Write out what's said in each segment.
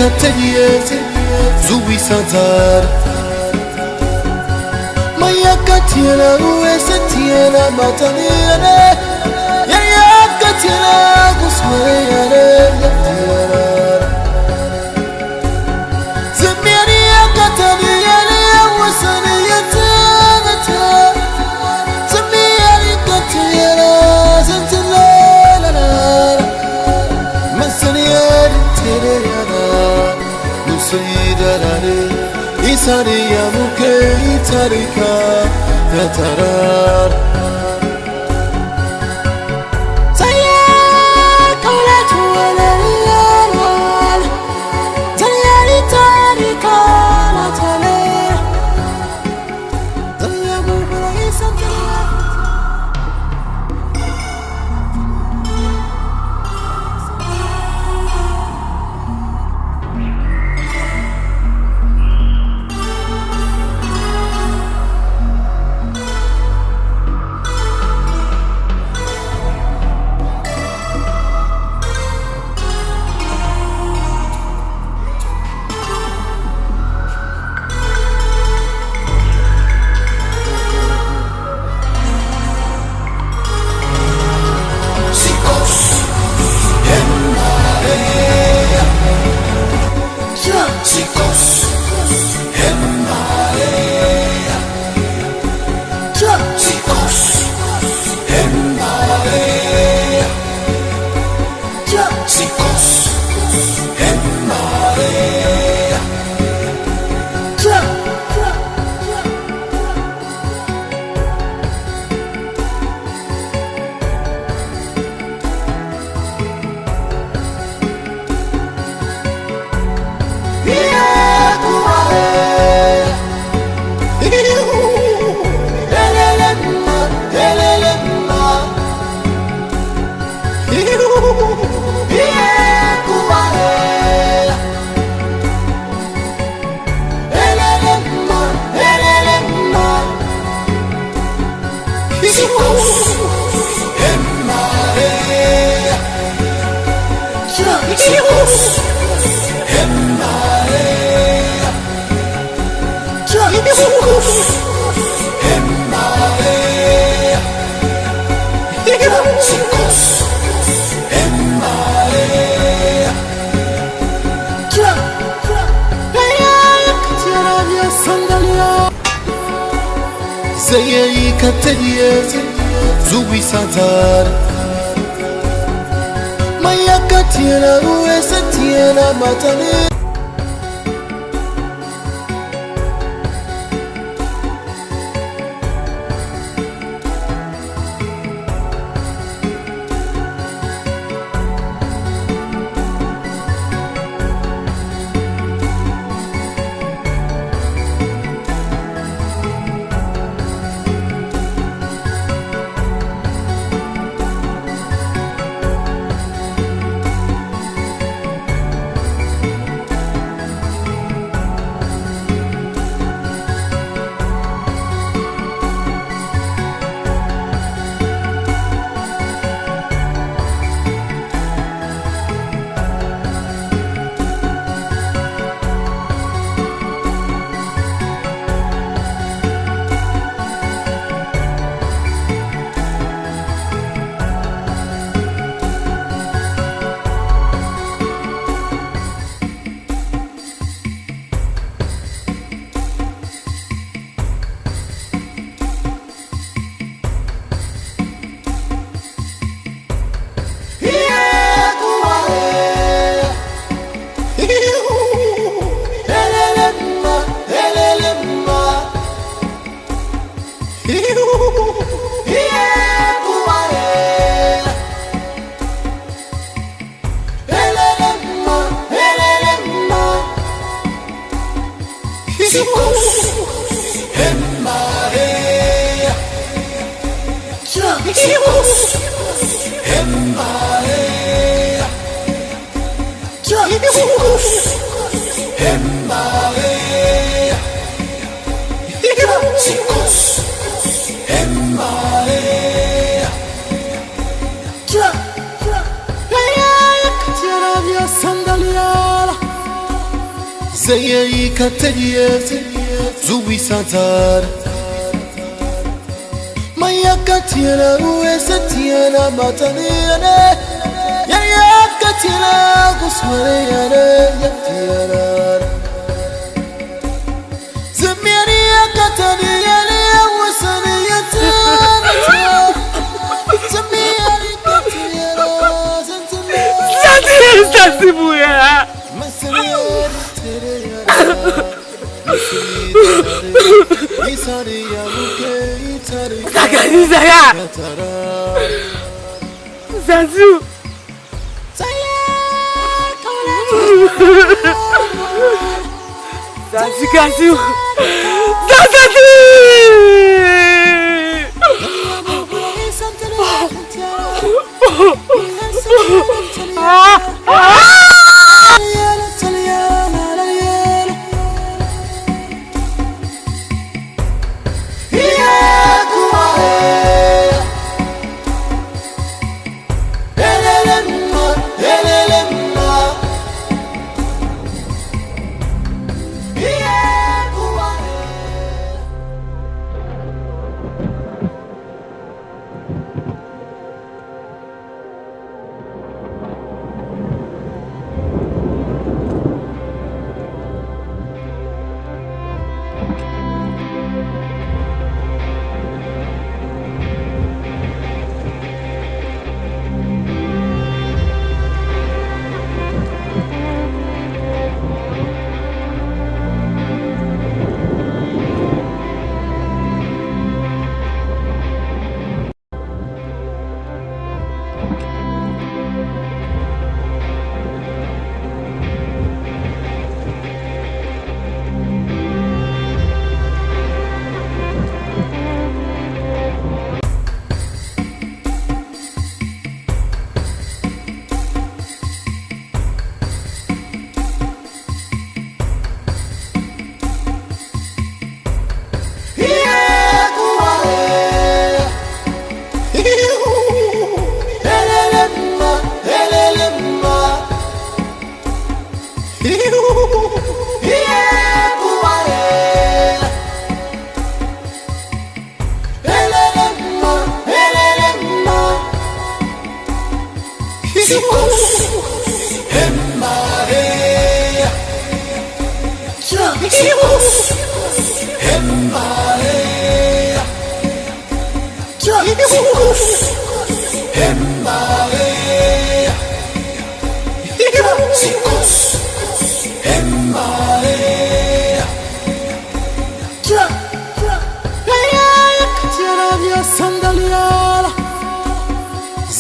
Katayete Zui Santar Maya Katiana Uesa Tiana Mataniana Yaya Katiana Gusmayana Zamiania Kataniana Wasani Yatanata Zamiani Katiana Zantilana Masaniana Tirana Sayyidarare Isari Yamuke Itarika Natarar Sayyi Katayete Zui Santar Maya Katiana Uesa Tiana Matani Zayai katayete zubi santar Maya katira uesa tiana mataniane Ya katira gusmareyane yatiana Zamiani kataniane wasani yatana Zamiani katira zantana Santibuya Zazu Zazu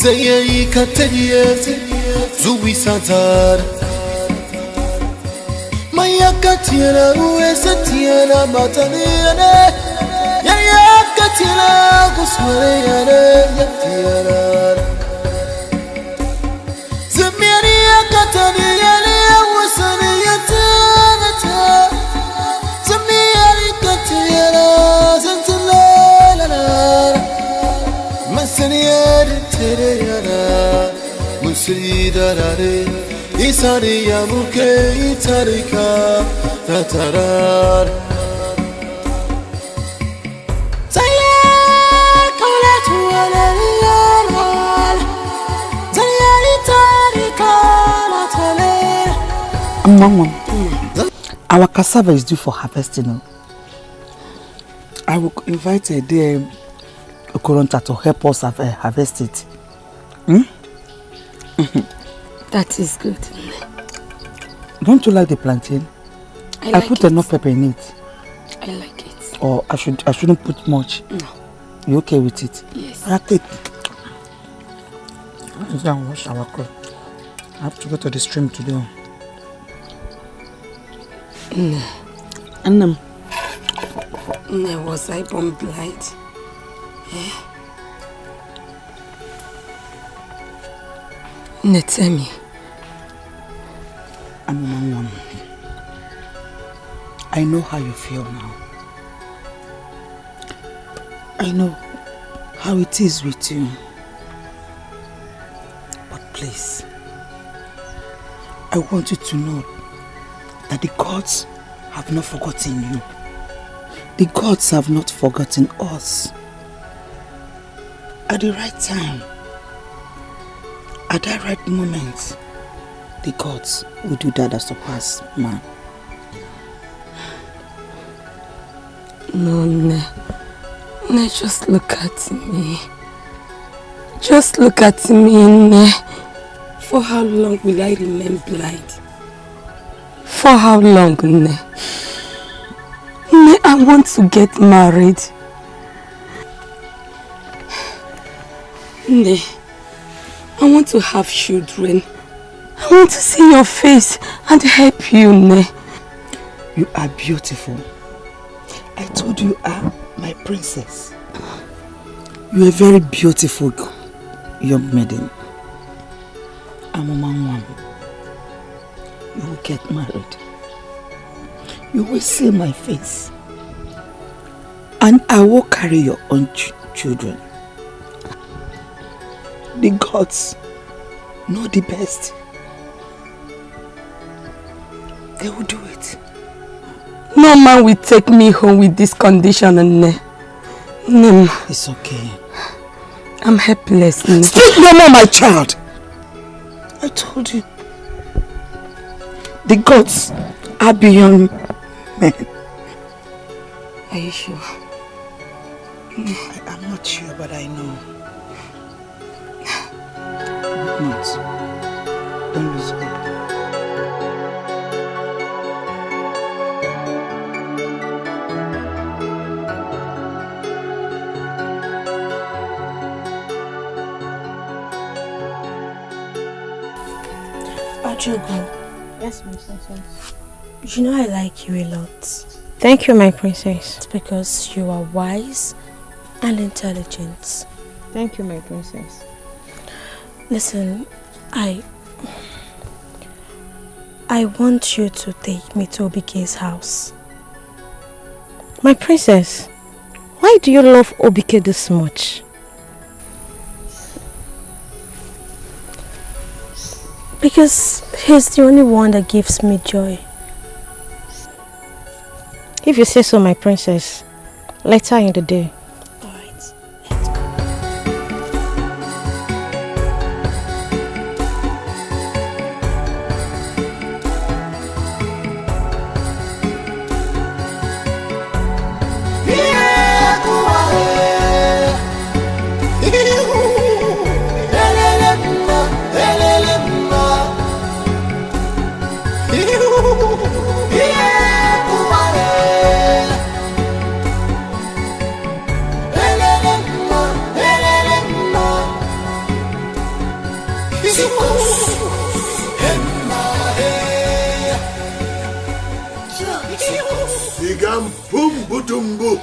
Zayai katayete zubi santar Maya katira uesa tiana mataniane Ya katira gusmareyane yatiana Zamiani kataniane wasani yatana Zamiani katira zantalala Masaniyari tereyana Musidarare Isari yamuke itarika Tatarar Zaya kolatu alariyanar Zaya itarika natale Mama, our cassava is due for harvesting now. I will invite a dear Okoronta to help us harvest it. That is good. Don't you like the plantain? I put enough pepper in it. I like it. Or I shouldn't put much. No. You okay with it? Yes. I take it. Let's go and wash our clothes. I have to go to the stream today. Was I born blind? Eh? Tell me. Mama, I know how you feel now. I know how it is with you. But please, I want you to know that the gods have not forgotten you. The gods have not forgotten us. At the right time, at that right moment, the gods will do that surpass man. No, just look at me. Just look at me, Ne. For how long will I remain blind? For how long, Ne? Ne, I want to get married. Ne, I want to have children. I want to see your face and help you, Ne. You are beautiful. I told you are my princess. You are a very beautiful young maiden. I'm a man. You will get married. You will see my face. And I will carry your own children. The gods know the best. They will do it. No man will take me home with this condition, Ne. It's okay. I'm helpless, Ne. Speak no more, my child. I told you. The gods are beyond men. Are you sure? I'm not sure, but I know. Good night. Don't lose hope. Yes, my princess. You know I like you a lot. Thank you, my princess. It's because you are wise and intelligent. Thank you, my princess. Listen, I want you to take me to Obike's house. My princess, why do you love Obike this much? Because he's the only one that gives me joy. If you say so, my princess, later in the day. Alright, let's go. Butumbu.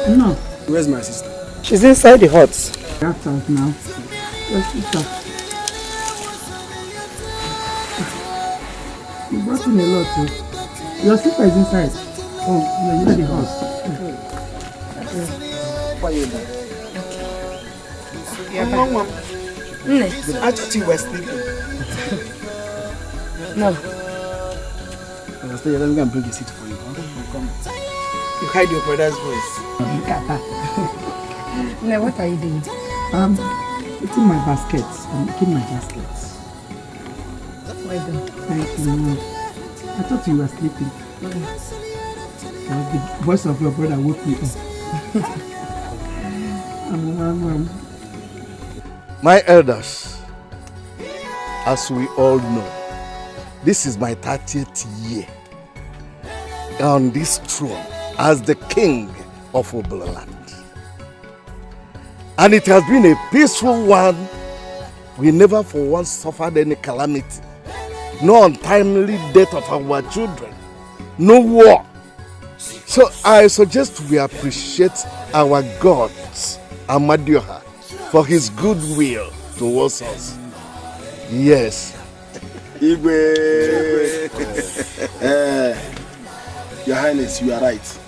No. Where's my sister? She's inside the hut. That's out now. Let's stop. You brought in a lot too. Your sister is inside. Oh, you're inside the house. Why are you there? Mom. I thought you were sleeping. No. Stay here, let me go and bring a seat for you. Come. You hide your brother's voice. Now, what are you doing? It's in my baskets. I'm making my baskets. Well done. Thank you, Mom. I thought you were sleeping. The voice of your brother woke me up. My elders, as we all know, this is my 30th year on this throne as the king of Obulaland. And it has been a peaceful one. We never for once suffered any calamity. No untimely death of our children. No war. So I suggest we appreciate our God, Amadioha, for his goodwill towards us. Yes. Igwe. Your Highness, you are right.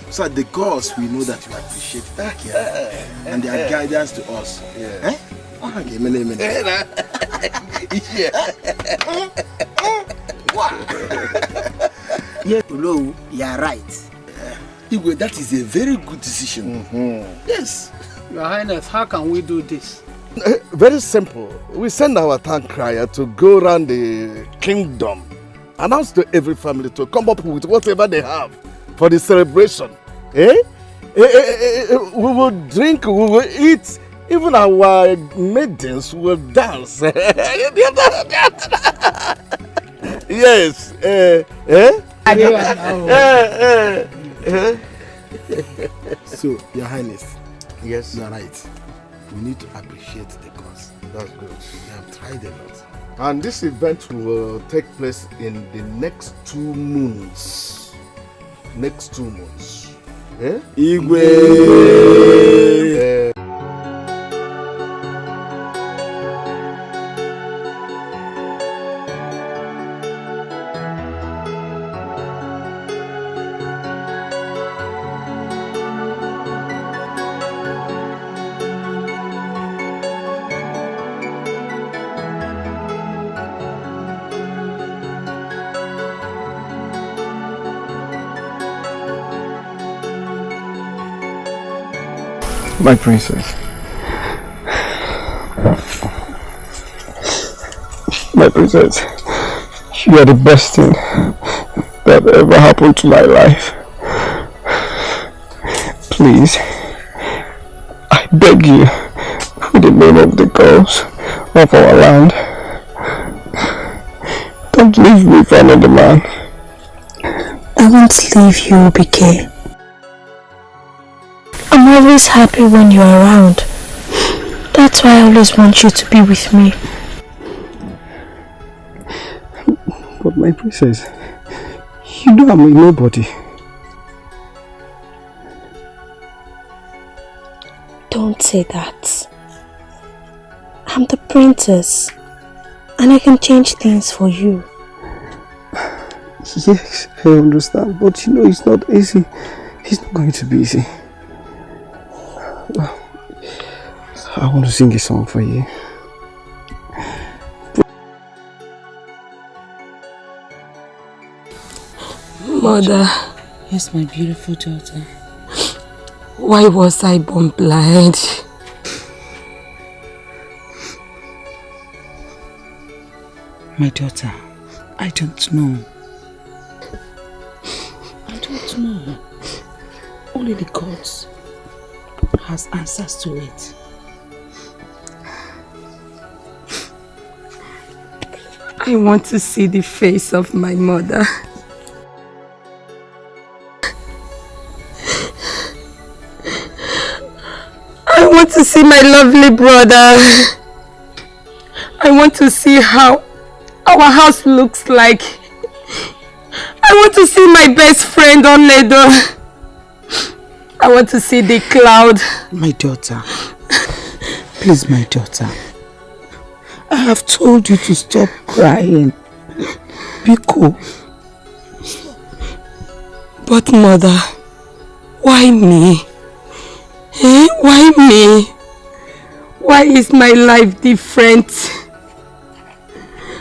So the gods, we know that you appreciate that care and their guidance to us. Yeah. Eh? Yes, Ulu, you are right. Igwe, that is a very good decision. Yes. Your Highness, how can we do this? Very simple. We send our town crier to go around the kingdom, announce to every family to come up with whatever they have for the celebration. We will drink, we will eat, even our maidens will dance. Yes. So, Your Highness, yes, you are right. We need to appreciate the gods. That's good. We have tried a lot. And this event will take place in the next 2 moons. Next 2 months. Eh? Igwe! My princess. My princess, you are the best thing that ever happened to my life. Please, I beg you, in the name of the gods of our land, don't leave me for another man. I won't leave you, Obike. I'm always happy when you're around. That's why I always want you to be with me. But my princess, you know I'm a nobody. Don't say that. I'm the princess, and I can change things for you. Yes, I understand, but you know it's not easy. It's not going to be easy. I want to sing a song for you. Mother. Yes, my beautiful daughter. Why was I born blind? My daughter, I don't know. I don't know. Only the gods has answers to it. I want to see the face of my mother. I want to see my lovely brother. I want to see how our house looks like. I want to see my best friend Onedo. I want to see the cloud. My daughter. Please, my daughter. I have told you to stop crying. Be cool. But mother, why me? Eh? Why me? Why is my life different?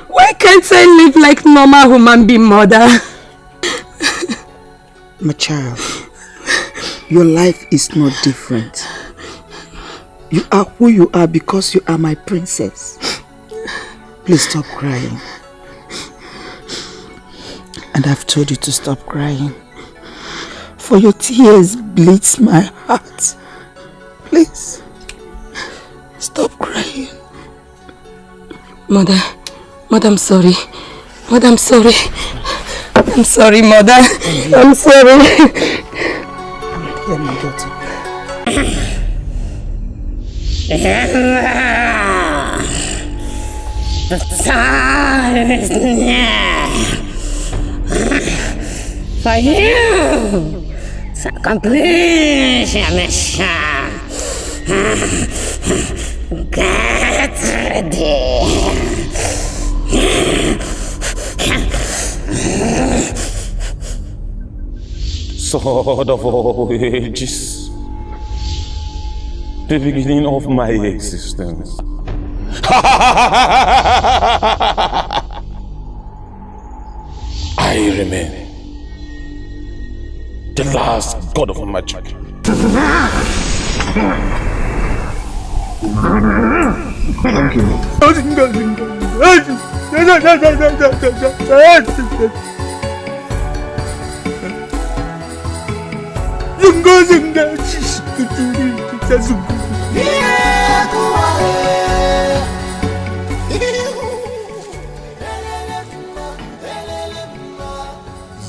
Why can't I live like normal human being, mother? My child, your life is not different. You are who you are because you are my princess. Please stop crying. And I've told you to stop crying. For your tears bleeds my heart. Please, stop crying. Mother, I'm sorry. Mother, I'm sorry. I'm sorry, Mother. I'm sorry. I'm here, my daughter. The time is near for you to complete your mission. Get ready. Sword of all ages, the beginning of my existence. I remain the last god of magic. Thank you.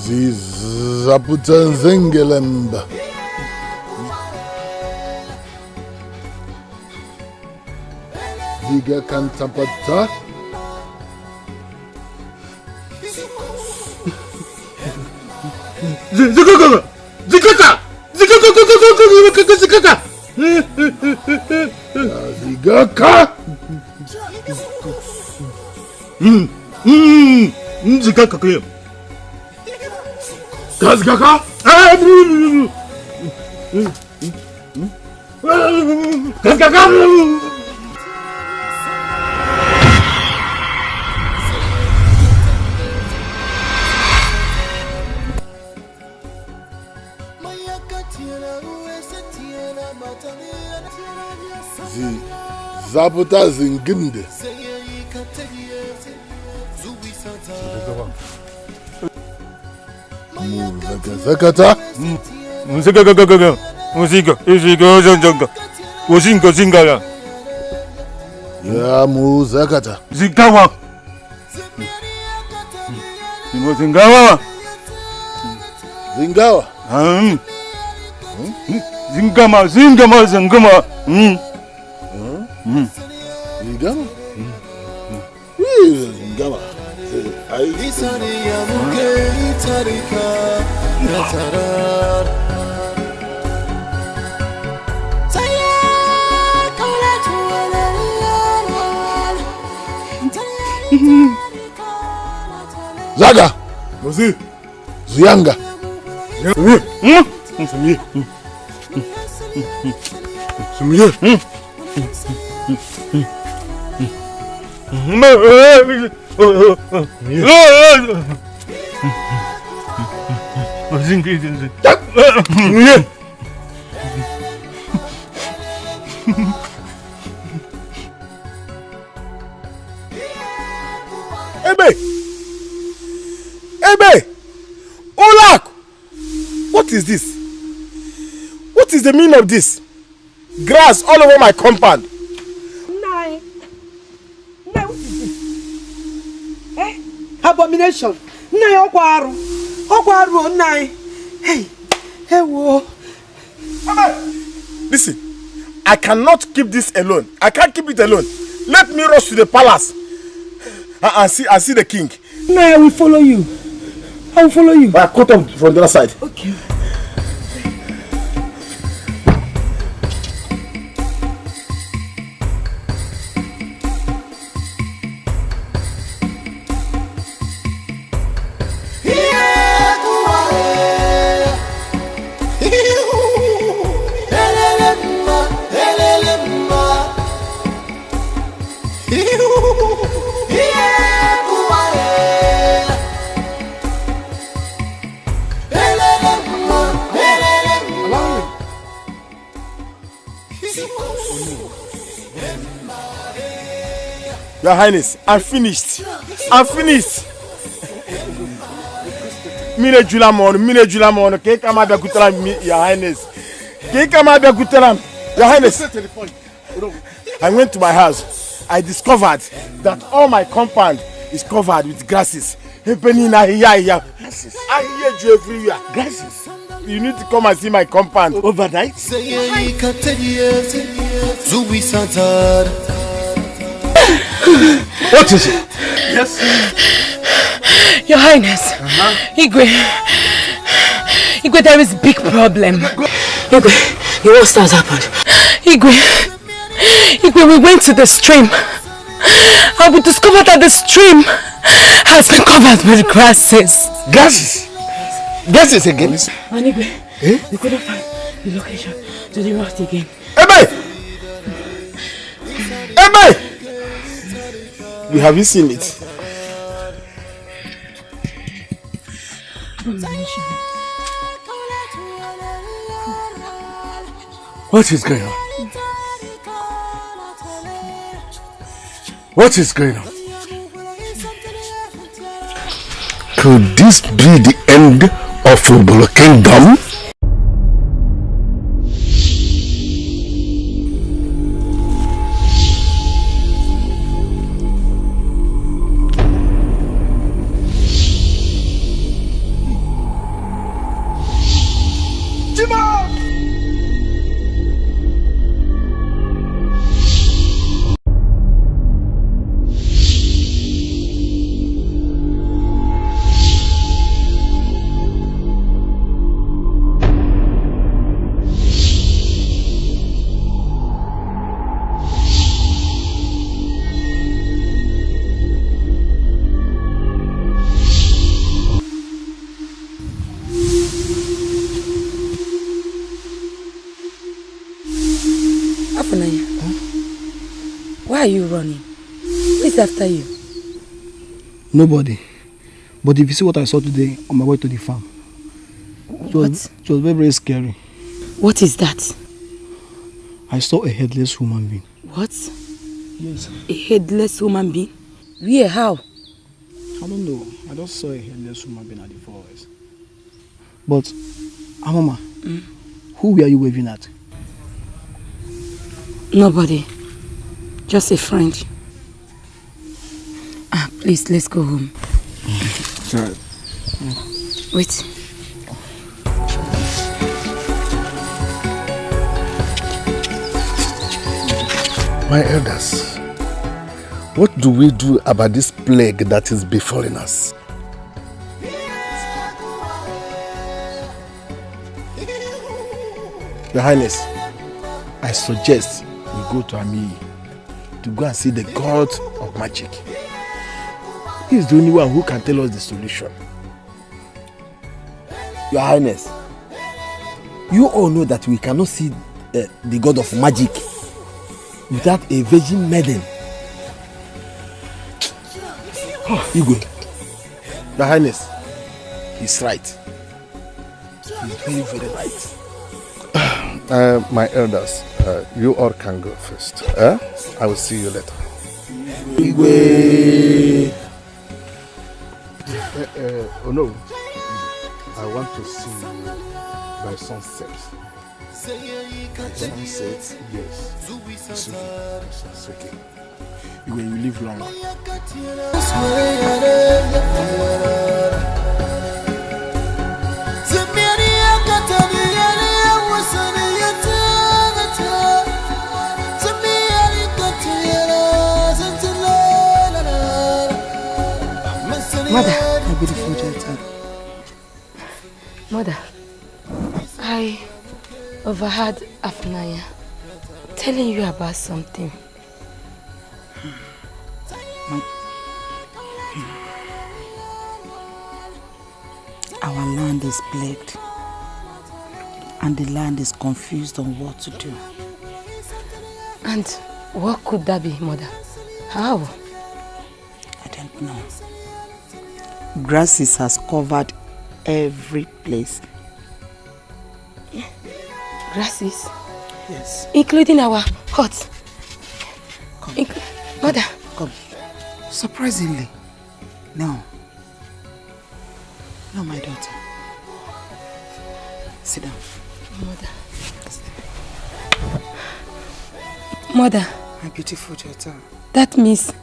Zizaputanzengelemba. Ziga kantapata. Zigaka! Zigaka! Zigaka! Zigaka! Zigaka kaya. Zigaka? Zigaka! Zabuta zinginde. Zakata. Musika. Musika zingaya. Ya muzakata. Zikawa. Zingawa. Zingawa. Zingama. Zingama? Zingama. Zaga. Zuyanga. Ebe! Olak! What is this? What is the meaning of this? Grass all over my compound. Nai, what is this? Eh? Abomination. Nai, Okwaru, Nai. Hey, whoa. Listen, I cannot keep this alone. I can't keep it alone. Let me rush to the palace and see the king. Nai, I will follow you. I will follow you. I cut off from the other side. Okay. Your Highness, I'm finished. I'm finished. Mine Julamon, ke kama be kutara Your Highness. Ke kama be kutara Your Highness. I went to my house. I discovered that all my compound is covered with grasses. I hear you everywhere. Grasses. You need to come and see my compound overnight. What is it? Yes. Your Highness, Igwe, there is a big problem. Igwe, what has happened? Igwe, we went to the stream and we discovered that the stream has been covered with grasses. Grasses? Grasses again? And Igwe, we couldn't find the location to the route again. Ebe! Have you seen it? What is going on? What is going on? Could this be the end of Ubolo Kingdom? Why are you running? Who's after you? Nobody. But if you see what I saw today on my way to the farm, it was very, very scary. What is that? I saw a headless human being. What? Yes. A headless human being? Where? How? I don't know. I just saw a headless human being at the forest. But, Amama, who were you waving at? Nobody. Just a friend. Please, let's go home. Sorry. Wait. My elders, what do we do about this plague that is befalling us? Your Highness, I suggest we go to Ami to go and see the god of magic. He is the only one who can tell us the solution. Your Highness, you all know that we cannot see the god of magic without a virgin maiden. Igwe, Your Highness, he's right. He's very, very right. My elders, you all can go first. I will see you later. Igwe. Oh no, I want to see you by sunset. Sunset? Yes. It's okay. Igwe, you live long. Mother, my beautiful daughter. Mother, I overheard Afnaya telling you about something. Our land is plagued, and the land is confused on what to do. And what could that be, Mother? How? I don't know. Grasses has covered every place. Grasses? Yes. Including our hut. Mother. Come. Surprisingly. No. No, my daughter. Sit down. Mother. Mother. My beautiful daughter. That means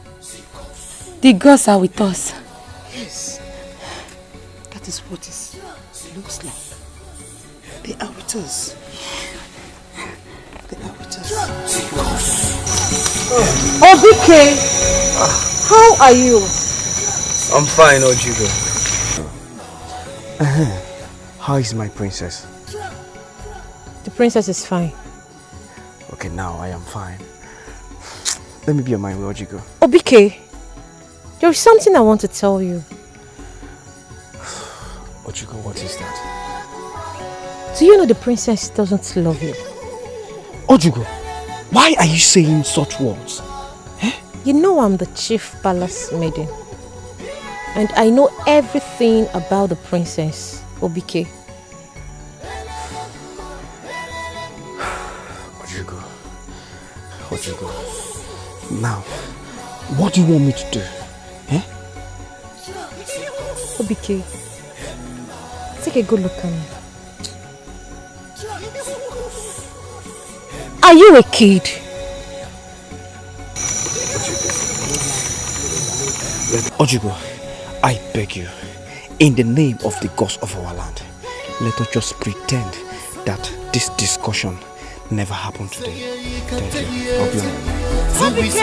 the gods are with us. Yes. That is what it looks like. They are with us. They are with us. Obike, how are you? I'm fine, Ojigo. How is my princess? The princess is fine. Okay, now I am fine. Let me be on my way, Ojigo. Obike, there is something I want to tell you. Ojigo, what is that? Do you know the princess doesn't love you? Ojigo, why are you saying such words? You know I'm the chief palace maiden. And I know everything about the princess, Obike. Ojigo, now, what do you want me to do? Obike, take a good look at me. Are you a kid? Ojigo, I beg you, in the name of the gods of our land, let us just pretend that this discussion never happened today. Thank you. Hope you're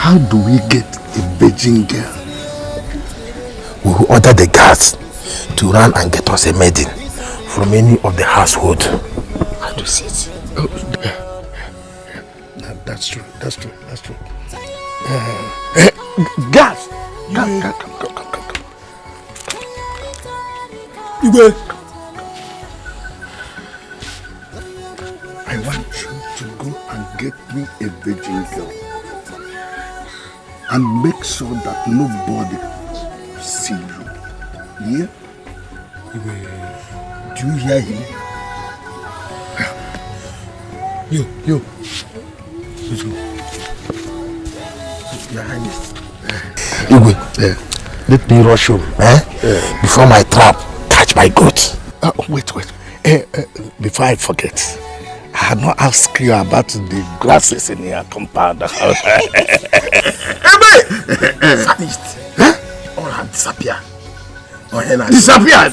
How do we get a virgin girl? We will order the guards to run and get us a maiden from any of the household. How do you see it? Oh, that's true. That's true. That's true. Guards! Come. I want you to go and get me a virgin girl. And make sure that nobody see you. Yeah? Do you hear him? You. Let's go. Your Highness. Let me rush home, before my trap catch my goat. Wait. Before I forget, I had not asked you about the grasses in your compound. Vanished. All have disappeared. Disappeared?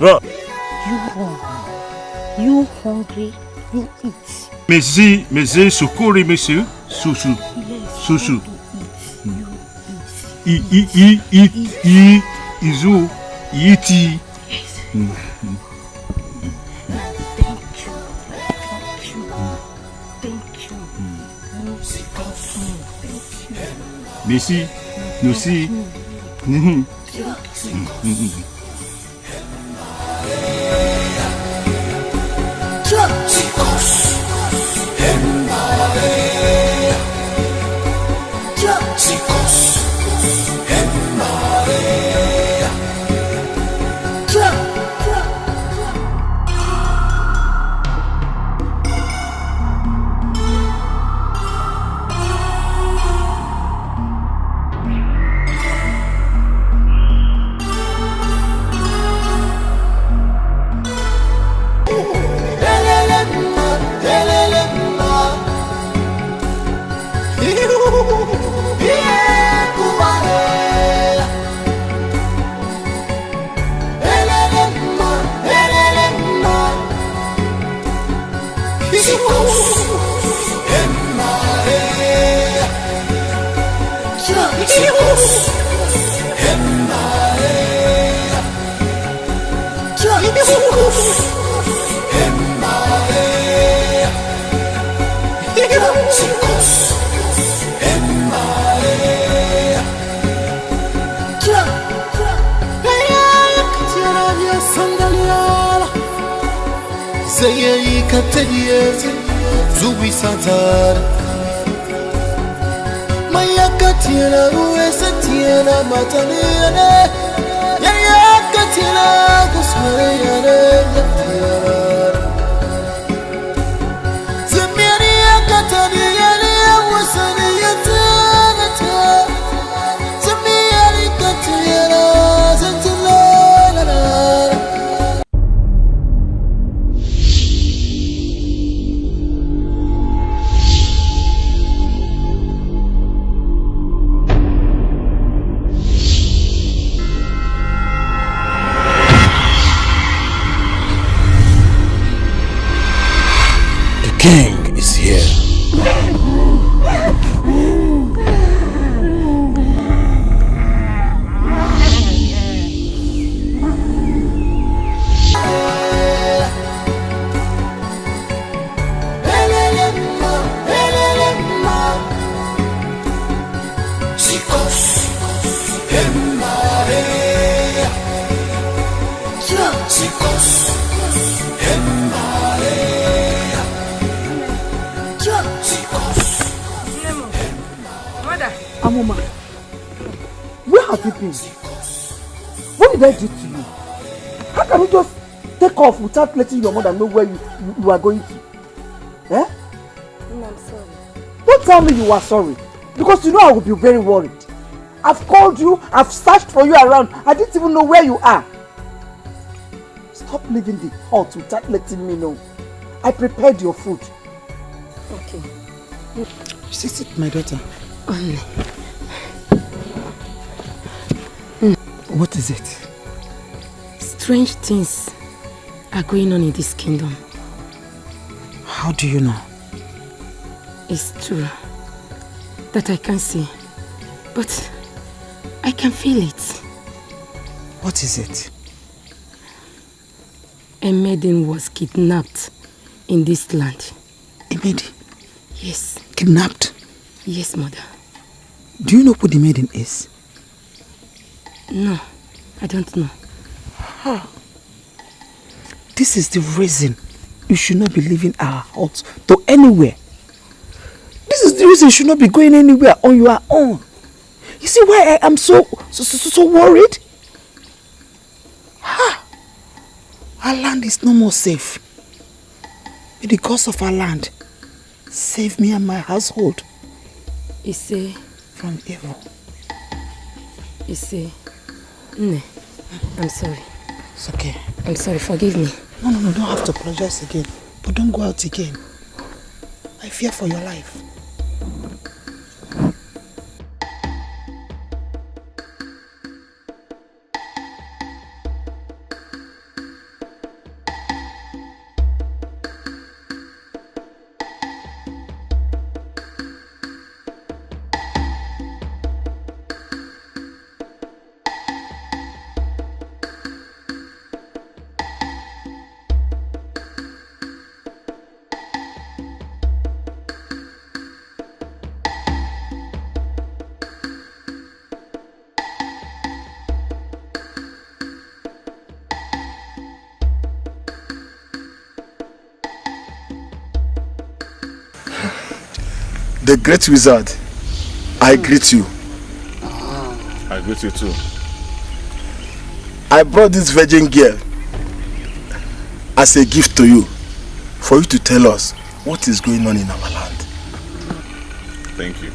Run. You hungry? You hungry? You eat. Mezi, sukuri, monsieur. Susu. Susu. Izu. Iti. Messi, Lucy. king is here. Amoma, where have you been? What did I do to you? How can you just take off without letting your mother know where you are going to? Eh? I'm sorry. Don't tell me you are sorry, because you know I will be very worried. I've called you, I've searched for you around. I didn't even know where you are. Stop leaving the hut without letting me know. I prepared your food. Okay. Sit it, my daughter. What is it? Strange things are going on in this kingdom. How do you know? It's true that I can't see, but I can feel it. What is it? A maiden was kidnapped in this land. A maiden? Yes. Kidnapped? Yes, mother. Do you know who the maiden is? No, I don't know. This is the reason you should not be leaving our house to anywhere. This is the reason you should not be going anywhere on your own. You see why I am so worried? Our land is no more safe. May the gods of our land save me and my household. Ise. From evil. Ise. No, I'm sorry. It's okay. I'm sorry, forgive me. No, don't have to apologize again. But don't go out again. I fear for your life. The great wizard, I greet you. I greet you too. I brought this virgin girl as a gift to you, for you to tell us what is going on in our land. Thank you.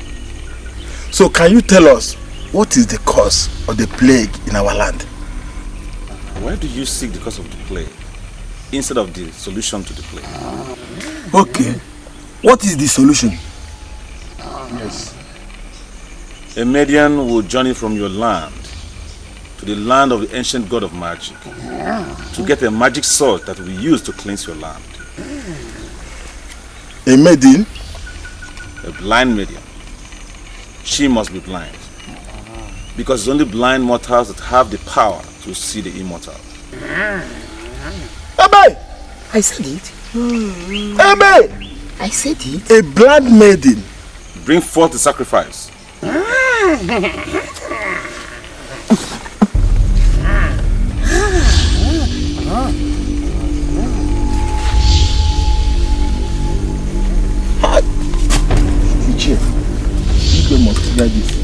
So can you tell us what is the cause of the plague in our land? Why do you seek the cause of the plague instead of the solution to the plague? Okay, what is the solution? Yes. A Median will journey from your land to the land of the ancient god of magic to get a magic sword that will be used to cleanse your land. A maiden? A blind medium. She must be blind, because it's only blind mortals that have the power to see the immortal. Abe! I said it. Abe! I said it. A blind maiden. Bring forth the sacrifice. Teacher, you must try this.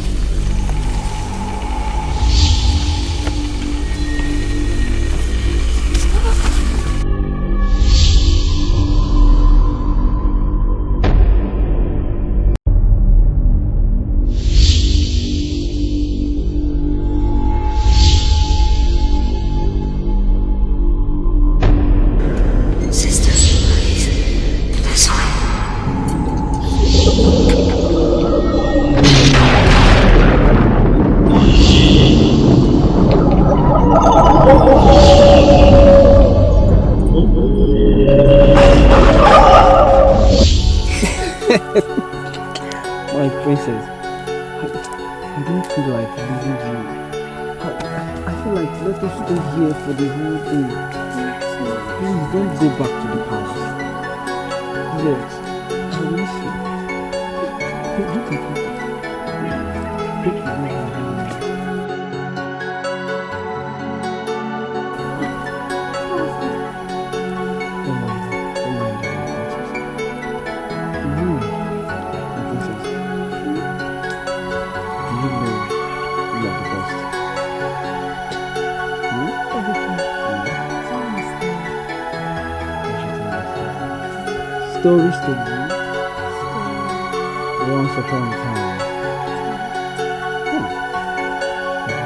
Princess, I don't feel like leaving you. I feel like let us stay here for the whole day. Please don't go back to the house. Yes, I miss you. Look at me. Take your hand. Stories to you. Once upon a time.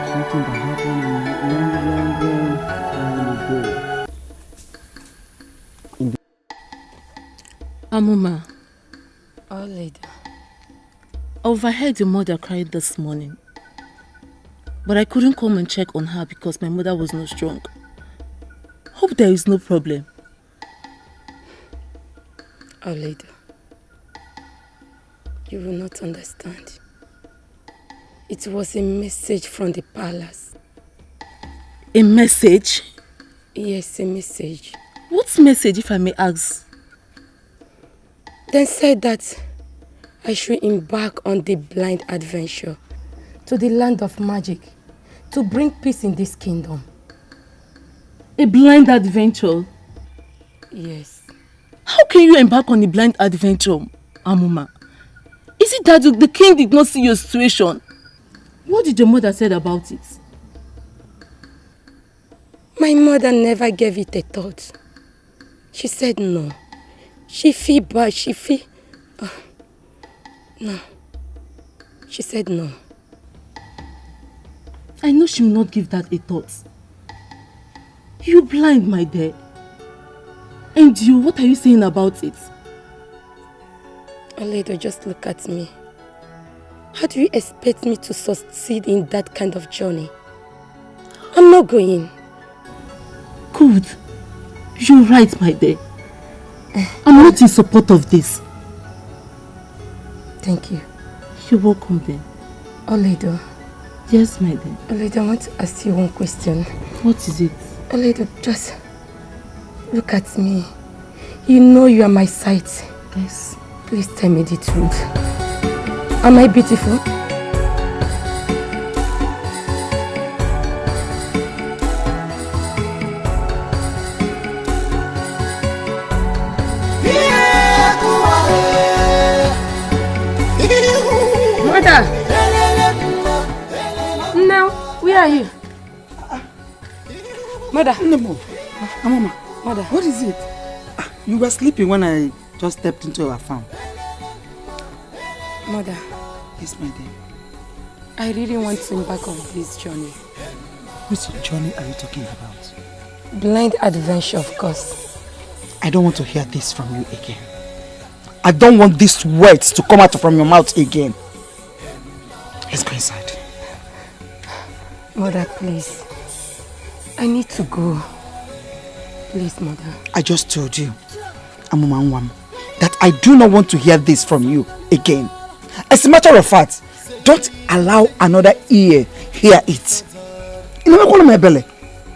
Something that happened long time ago. Amuma, Oh, lady. I overheard your mother crying this morning. But I couldn't come and check on her because my mother was not strong. Hope there is no problem. Oh, lady. You will not understand. It was a message from the palace. A message? Yes, a message. What message, if I may ask? They said that I should embark on the blind adventure to the land of magic to bring peace in this kingdom. A blind adventure? Yes. How can you embark on a blind adventure, Amuma? Is it that the king did not see your situation? What did your mother say about it? My mother never gave it a thought. She said no. She feel bad. She feel... no. She said no. I know she will not give that a thought. You blind, my dear. And you, what are you saying about it? Oledo, just look at me. How do you expect me to succeed in that kind of journey? I'm not going. Good. You're right, my dear. I'm not in support of this. Thank you. You're welcome then. Oledo. Yes, my dear. Oledo, I want to ask you one question. What is it? Oledo, just look at me. You know you are my sight. Yes. Please tell me the truth. Am I beautiful? Mother! Now, where are you? Mother! No, Mama. Mother. What is it? You were sleeping when I just stepped into our farm. Mother. Yes, my dear. I really want to embark on this journey. Which journey are you talking about? Blind adventure, of course. I don't want to hear this from you again. I don't want these words to come out from your mouth again. Let's go inside. Mother, please. I need to go. Please, Mother. I just told you, Amuma, that I do not want to hear this from you again. As a matter of fact, don't allow another ear hear it. You know what, my belly?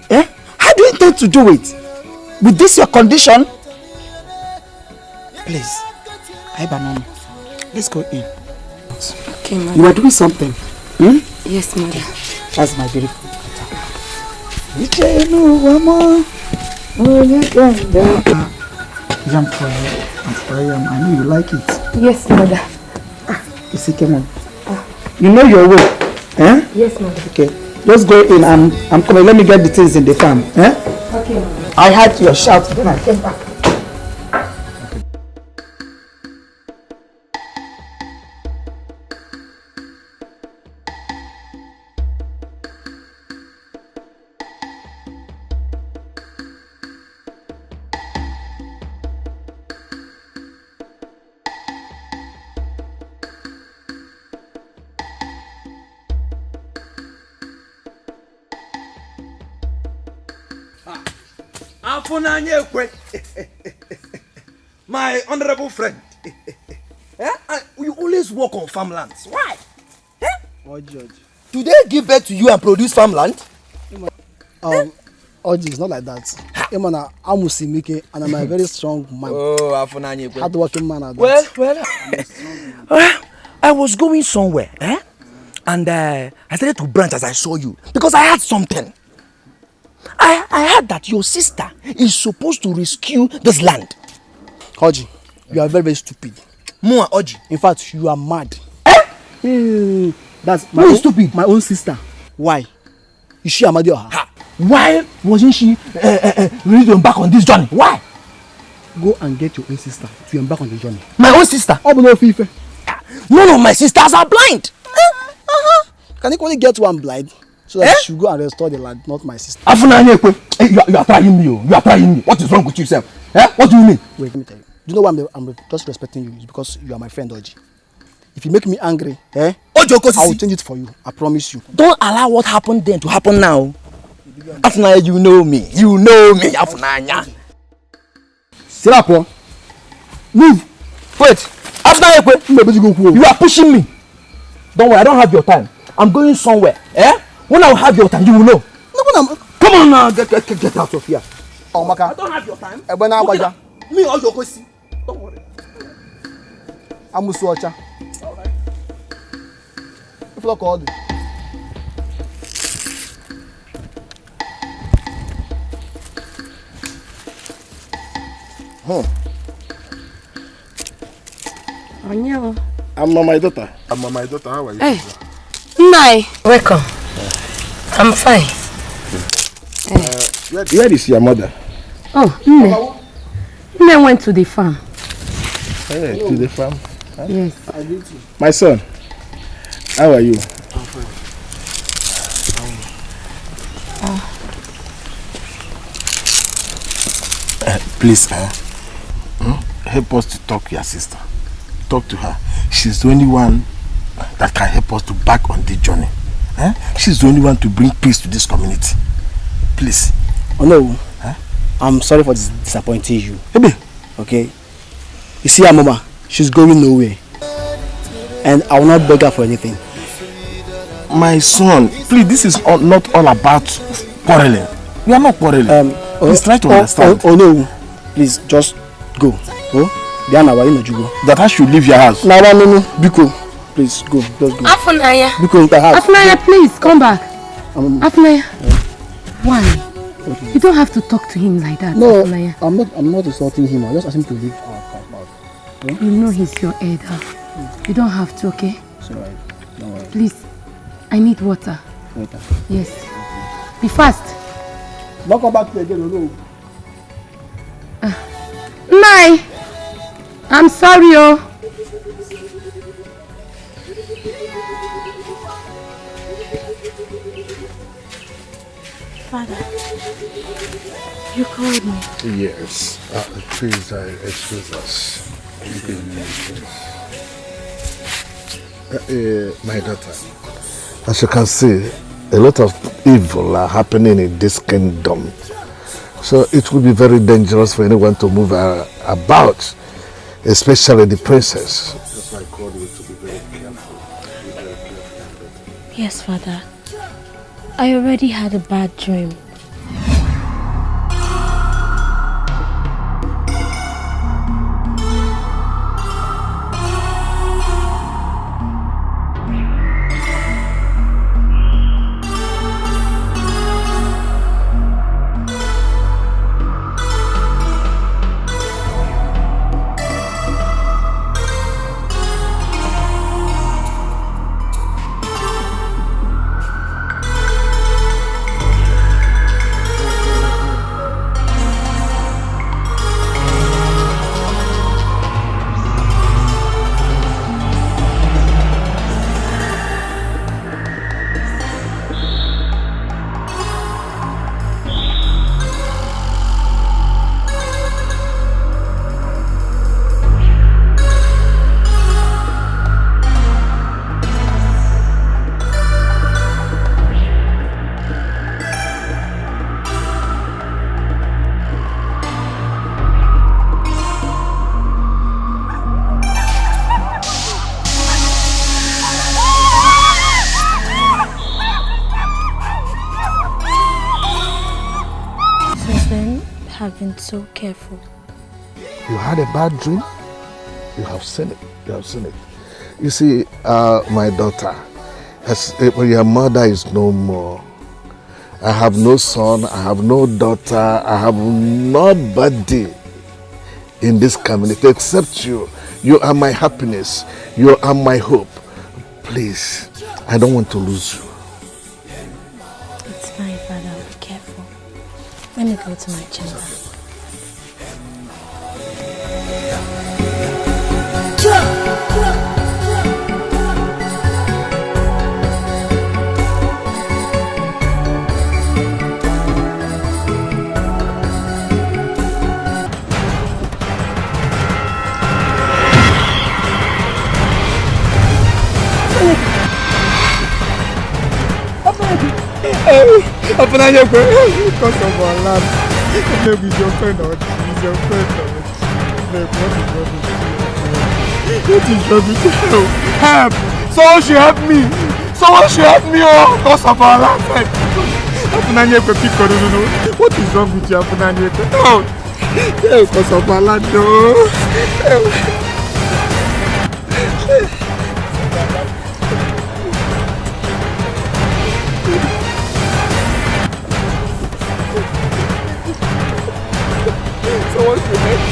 Eh? How do you intend to do it? With this your condition? Please, let's go in. Okay, Mother. You are doing something. Hmm? Yes, Mother. That's my beautiful Jump for you. I know you like it. Yes, Mother. You see, come on. You know your way. Eh? Yes, Mother. Okay. Just go in. I'm coming. Let me get the things in the farm. Eh? Okay, Mother. I heard your shout. Then I came back. My honorable friend, And you always work on farmlands. Why? Oh, George. Do they give birth to you and produce farmland? Oji, it's not like that. I'm Amusimike and I'm a very strong man. Oh, hardworking man. At that. Well, I was going somewhere, and I started to branch as I saw you because I had something. I heard that your sister is supposed to rescue this land. Oji, you are very, very stupid. Mua Oji. In fact, you are mad. That's my stupid. My own sister. Why? Is she Amadi or her? Why wasn't she ready to embark on this journey? Why? Go and get your own sister to embark on the journey. My own sister? None of my sisters are blind. Can you only get one blind? So that she should go and restore the land, not my sister. You are trying me. You are trying me. What is wrong with yourself? What do you mean? Wait, let me tell you. Do you know why I'm just respecting you? It's because you are my friend, Oji. If you make me angry, I will change it for you. I promise you. Don't allow what happened then to happen now. Afunanya, you know me. You know me, Afunanya. Sirapo, move. Wait. Afunanya, you are pushing me. Don't worry, I don't have your time. I'm going somewhere. When I will have your time, you will know. Come on now, get out of here. Oh, Maka. I don't have your time. Me or your kosi. Don't worry. I'm Musuacha. Alright. If you call it. I'm my daughter. How are you? Hey, Nai. Welcome. I'm fine. Where is your mother? Oh, Nne went to the farm. Hey, to the farm? Huh? Yes. My son, how are you? I'm fine. Please, help us to talk to your sister. Talk to her. She's the only one that can help us to back on this journey. She's the only one to bring peace to this community. Please. Oh no. I'm sorry for disappointing you. Okay? You see her mama, she's going nowhere. And I will not beg her for anything. My son, please, this is not all about quarreling. We are not quarreling. Please try to understand. Oh no. Please, just go. Diana, why you not go? That I should leave your house. No. Biko, please go. Just go. Afunanya. Biko, in the house. Afunanya, please come back. Afunanya. Why? Okay. You don't have to talk to him like that. No, Afunanya. I'm not insulting him. I just asked him to leave our house. You know he's your elder. You don't have to, okay? It's alright. Don't worry. Please, I need water. Water? Yes. Be fast. Don't come back here again, no. Nai! I'm sorry, oh. Father, you called me. Yes. Please, excuse us. My daughter, as you can see, a lot of evil are happening in this kingdom. So it will be very dangerous for anyone to move about, especially the princess. That's why I called you to be very careful. Yes, Father. I already had a bad dream. have been so careful. You had a bad dream? You have seen it. You have seen it. You see, my daughter, your mother is no more. I have no son, I have no daughter, I have nobody in this community except you. You are my happiness. You are my hope. Please, I don't want to lose you. It's fine, Father. I'll be careful. Let me go to my chamber. Open on your way because of our land. Maybe your friend or he's your friend or what is wrong with you? Help! Someone should help me! Someone should help me! Oh, because of our land. Open on your way, no. What is wrong with you? Open on your way. No! Because of our land, no. Someone should help me.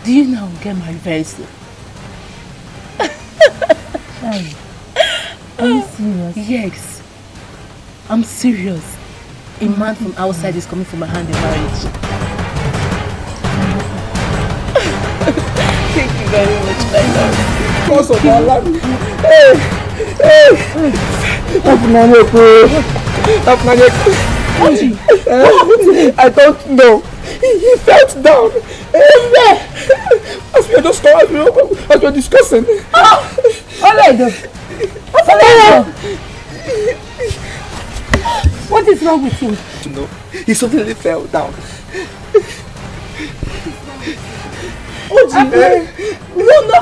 Do you now get married very soon? Are you serious? Yes. I'm serious. A man from outside is coming for my hand in marriage. Thank you very much, my love. Because of our land. I don't know. He fell down. As we were discussing. What is wrong with him? No, he suddenly fell down. No,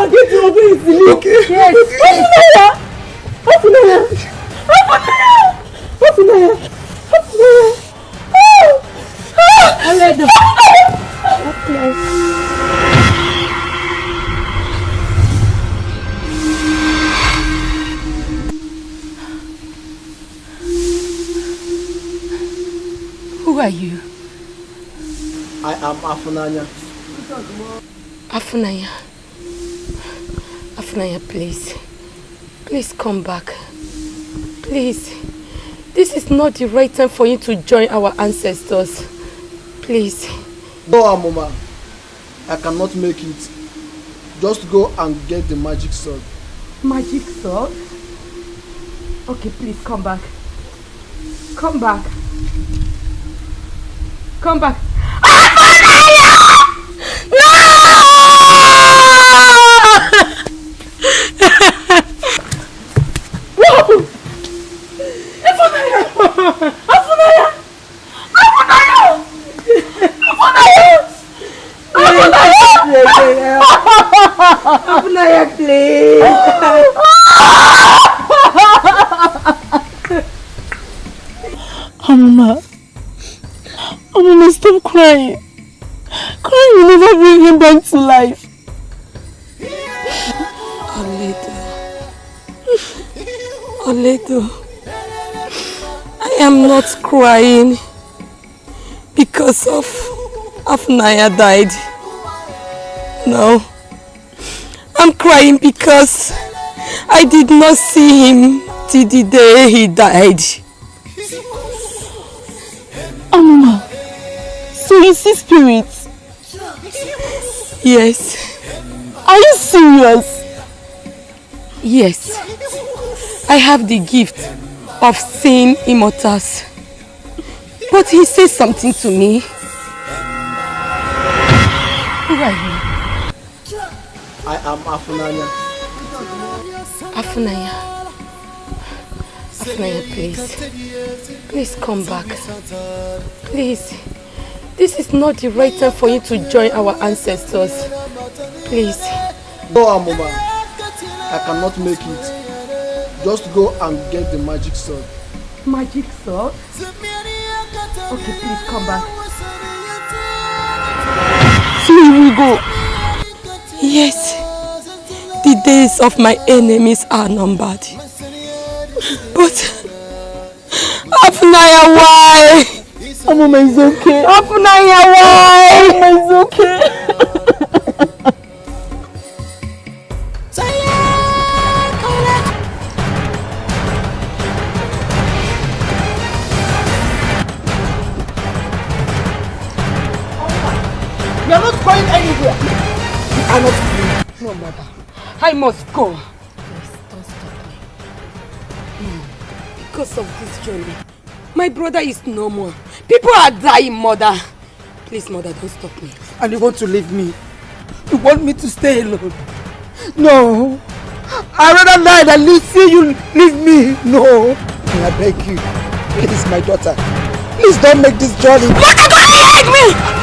get to open his sleeve. Okay. Yes. Who are you? I am Afunanya. Afunanya, please. Please come back. Please. This is not the right time for you to join our ancestors. Please. No, Amoma. I cannot make it. Just go and get the magic sword. Magic sword? Okay, please come back. Come back. Come back. Afunanya, please. Mama, stop crying. Crying will never bring him back to life. Oledo, I am not crying because of Afunanya died. No, I'm crying because I did not see him till the day he died. Mama, so you see spirits? Yes. Are you serious? Yes. I have the gift of seeing immortals. But he said something to me. Who are you? I am Afunanya. Afunanya. Afnaya, please. Please come back. Please. This is not the right time for you to join our ancestors. Please. No, Mama. I cannot make it. Just go and get the magic sword. Magic sword? Okay, please come back. See, we go. Yes. The days of my enemies are numbered. But Afnaya, why? Mama, it's okay. Afnaya, why? Mama, it's okay. You are not going anywhere. You cannot leave. No, mother. I must go. Please, don't stop me. No. Because of this journey, my brother is no more. People are dying, mother. Please, mother, don't stop me. And you want to leave me? You want me to stay alone? No. I'd rather die than see you leave me. No. I beg you. Please, my daughter. Please don't make this journey. Mother, don't hate me!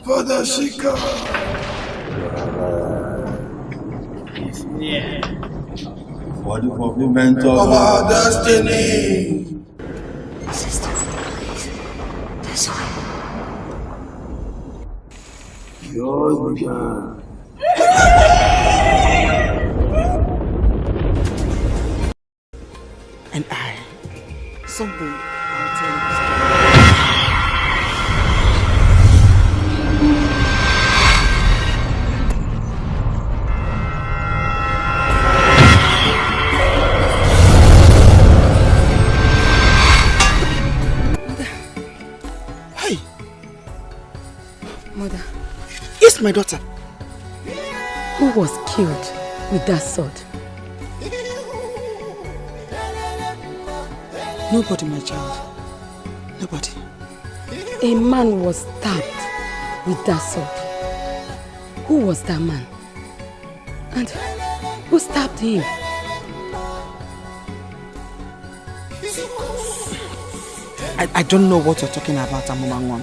Father Shika is near for the fulfillment of our destiny. Sister, please, this way. Yours began. And something I'll tell you. Mother. It's my daughter. Who was killed with that sword? Nobody, my child. Nobody. A man was stabbed with that sword. Who was that man? And who stabbed him? I don't know what you're talking about, Amumangwan.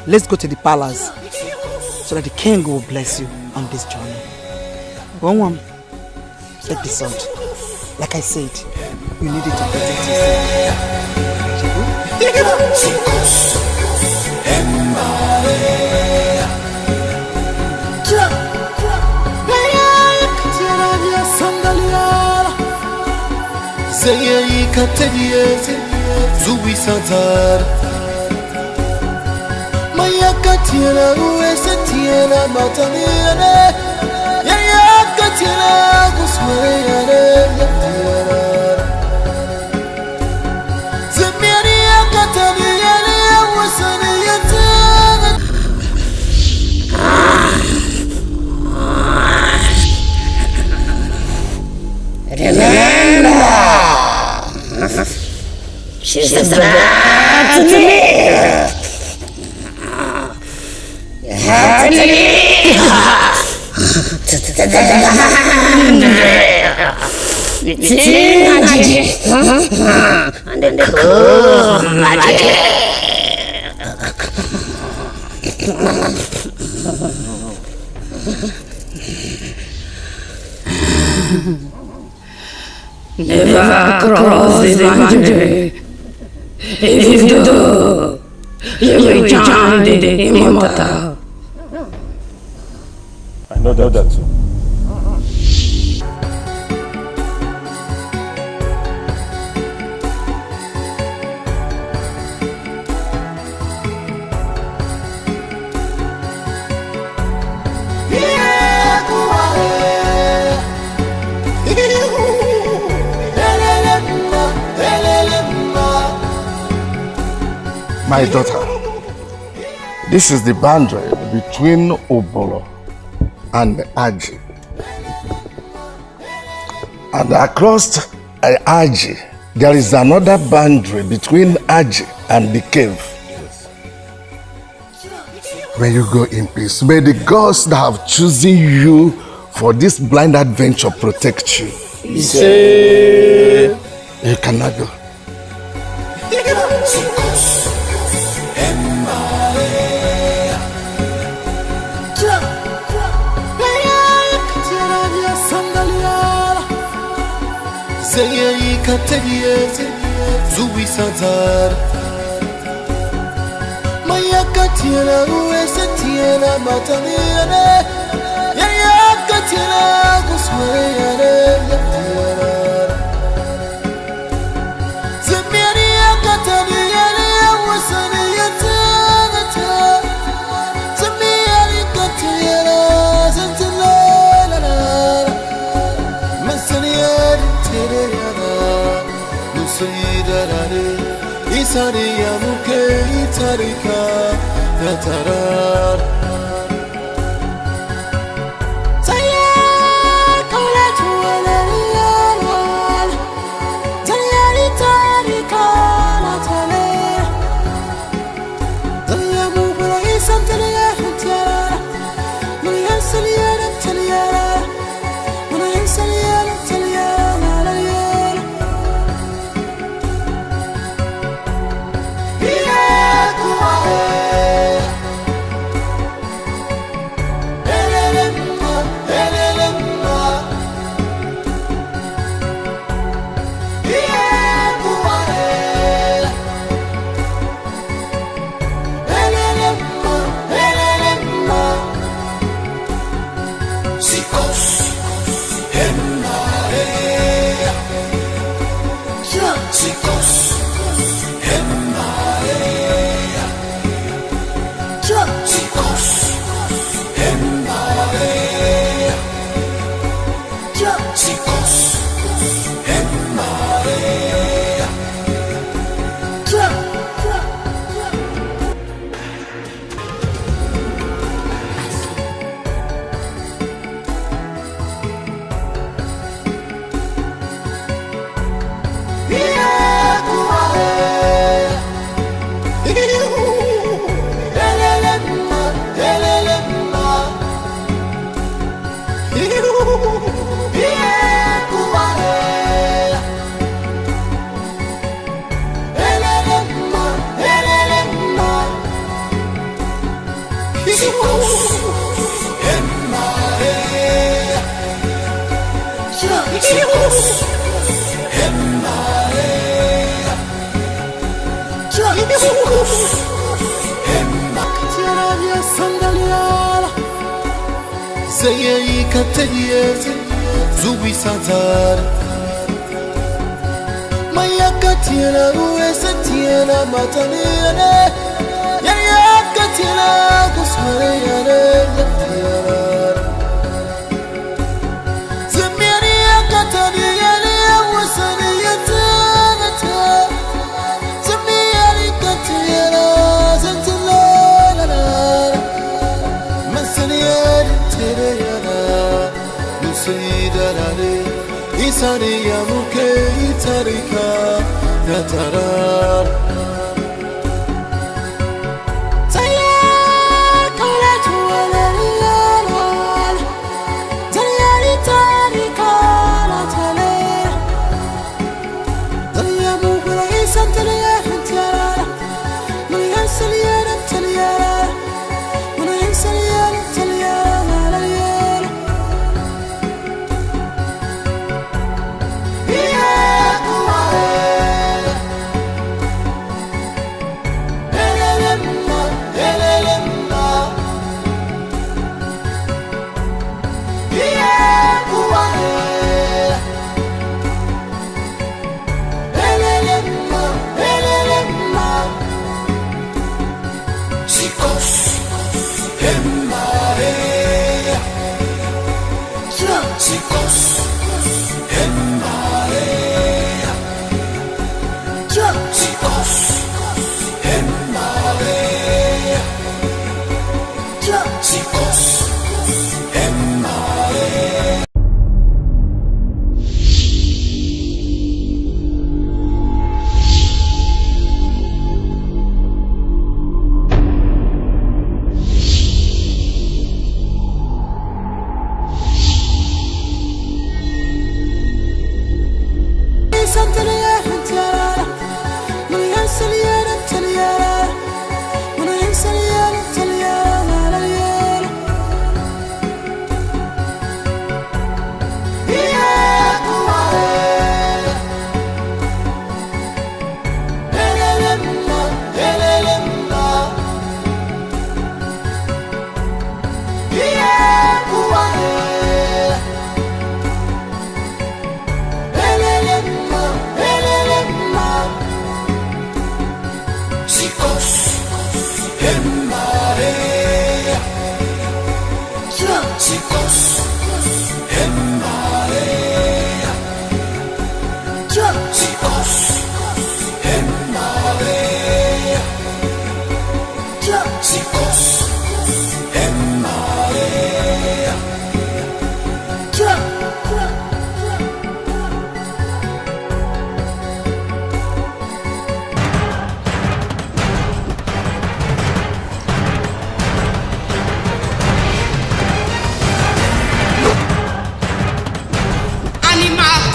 Let's go to the palace so that the king will bless you on this journey. One, take the sword. Like I said, you need it to protect Mayakatira uesetiela mataliane Yayakatira gusweyane yatira Zemiani yakataliane wasani yatira Remember, she's about to leave. You have to leave to the land. The magic and the cool magic. Never cross the boundary. If you do, you will join the immortal. I know that too. My daughter, This is the boundary between Obolo and Aji. And across Aji, there is another boundary between Aji and the cave. Yes. May you go in peace. May the gods that have chosen you for this blind adventure protect you. You cannot go.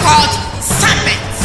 called serpents.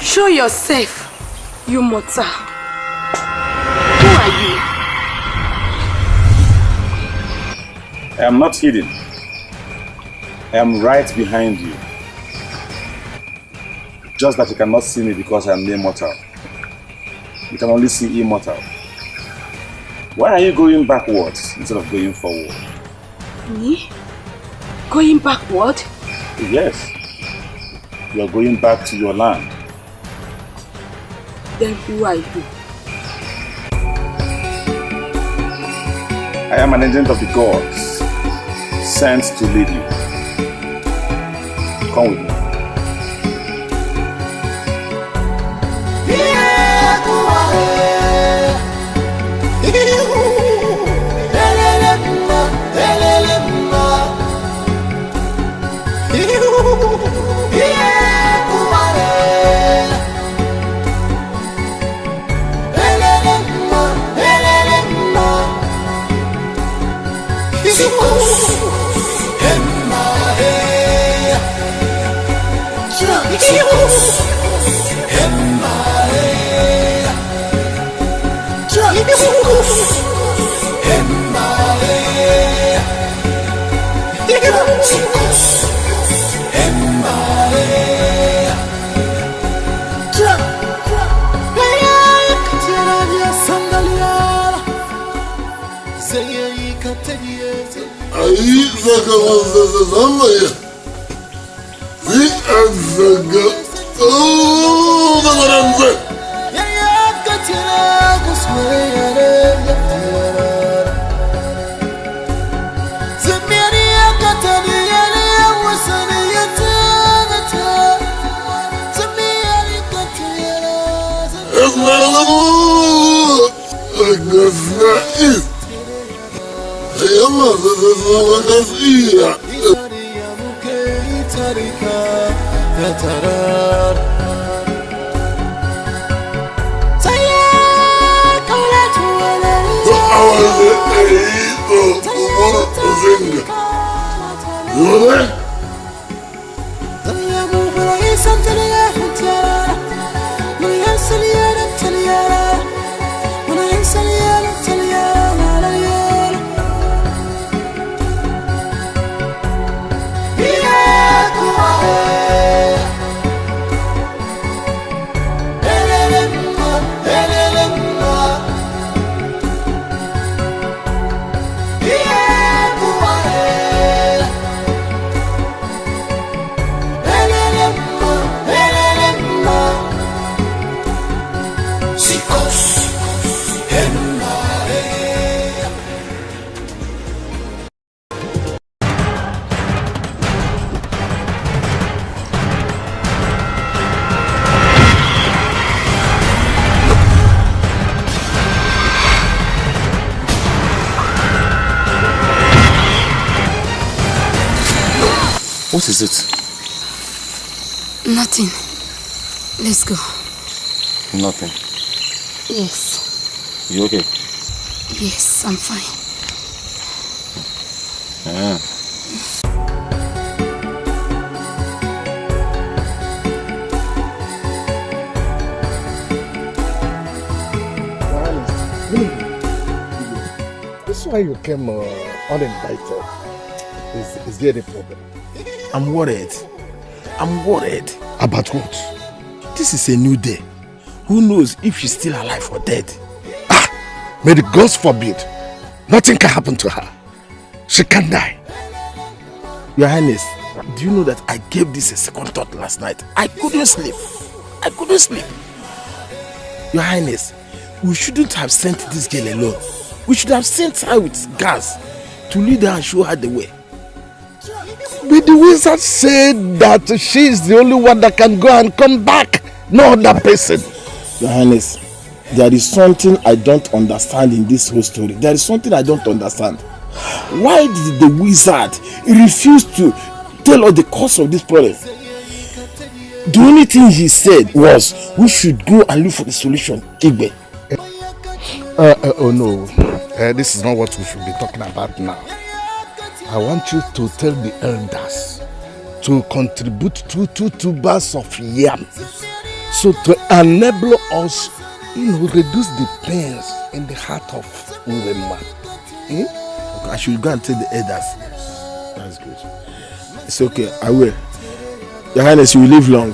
Show yourself, you mortal. Who are you? I am not hidden. I am right behind you. Just that you cannot see me because I am mere mortal. You can only see immortal. Why are you going backwards instead of going forward? Me? Going backward? Yes. You are going back to your land. Then who are you? I am an agent of the gods, sent to lead you. Come with me. is it? Nothing. Let's go. Nothing. Yes. You okay? Yes, I'm fine. Yeah. This is why you came uninvited. Is there any problem? I'm worried. I'm worried. About what? This is a new day. Who knows if she's still alive or dead? May the gods forbid. Nothing can happen to her. She can't die. Your Highness, do you know that I gave this a second thought last night? I couldn't sleep. Your Highness, we shouldn't have sent this girl alone. We should have sent her with gas to lead her and show her the way. But the wizard said that she is the only one that can go and come back. No other person. Your Highness, there is something I don't understand in this whole story. There is something I don't understand. Why did the wizard refuse to tell us the cause of this problem? The only thing he said was we should go and look for the solution. Igbe. Oh no, this is not what we should be talking about now. I want you to tell the elders to contribute 2 tubers of yam, so to enable us, reduce the pains in the heart of Urema. Okay, I should go and tell the elders. That's good. It's okay, I will. Your Highness, you will live long.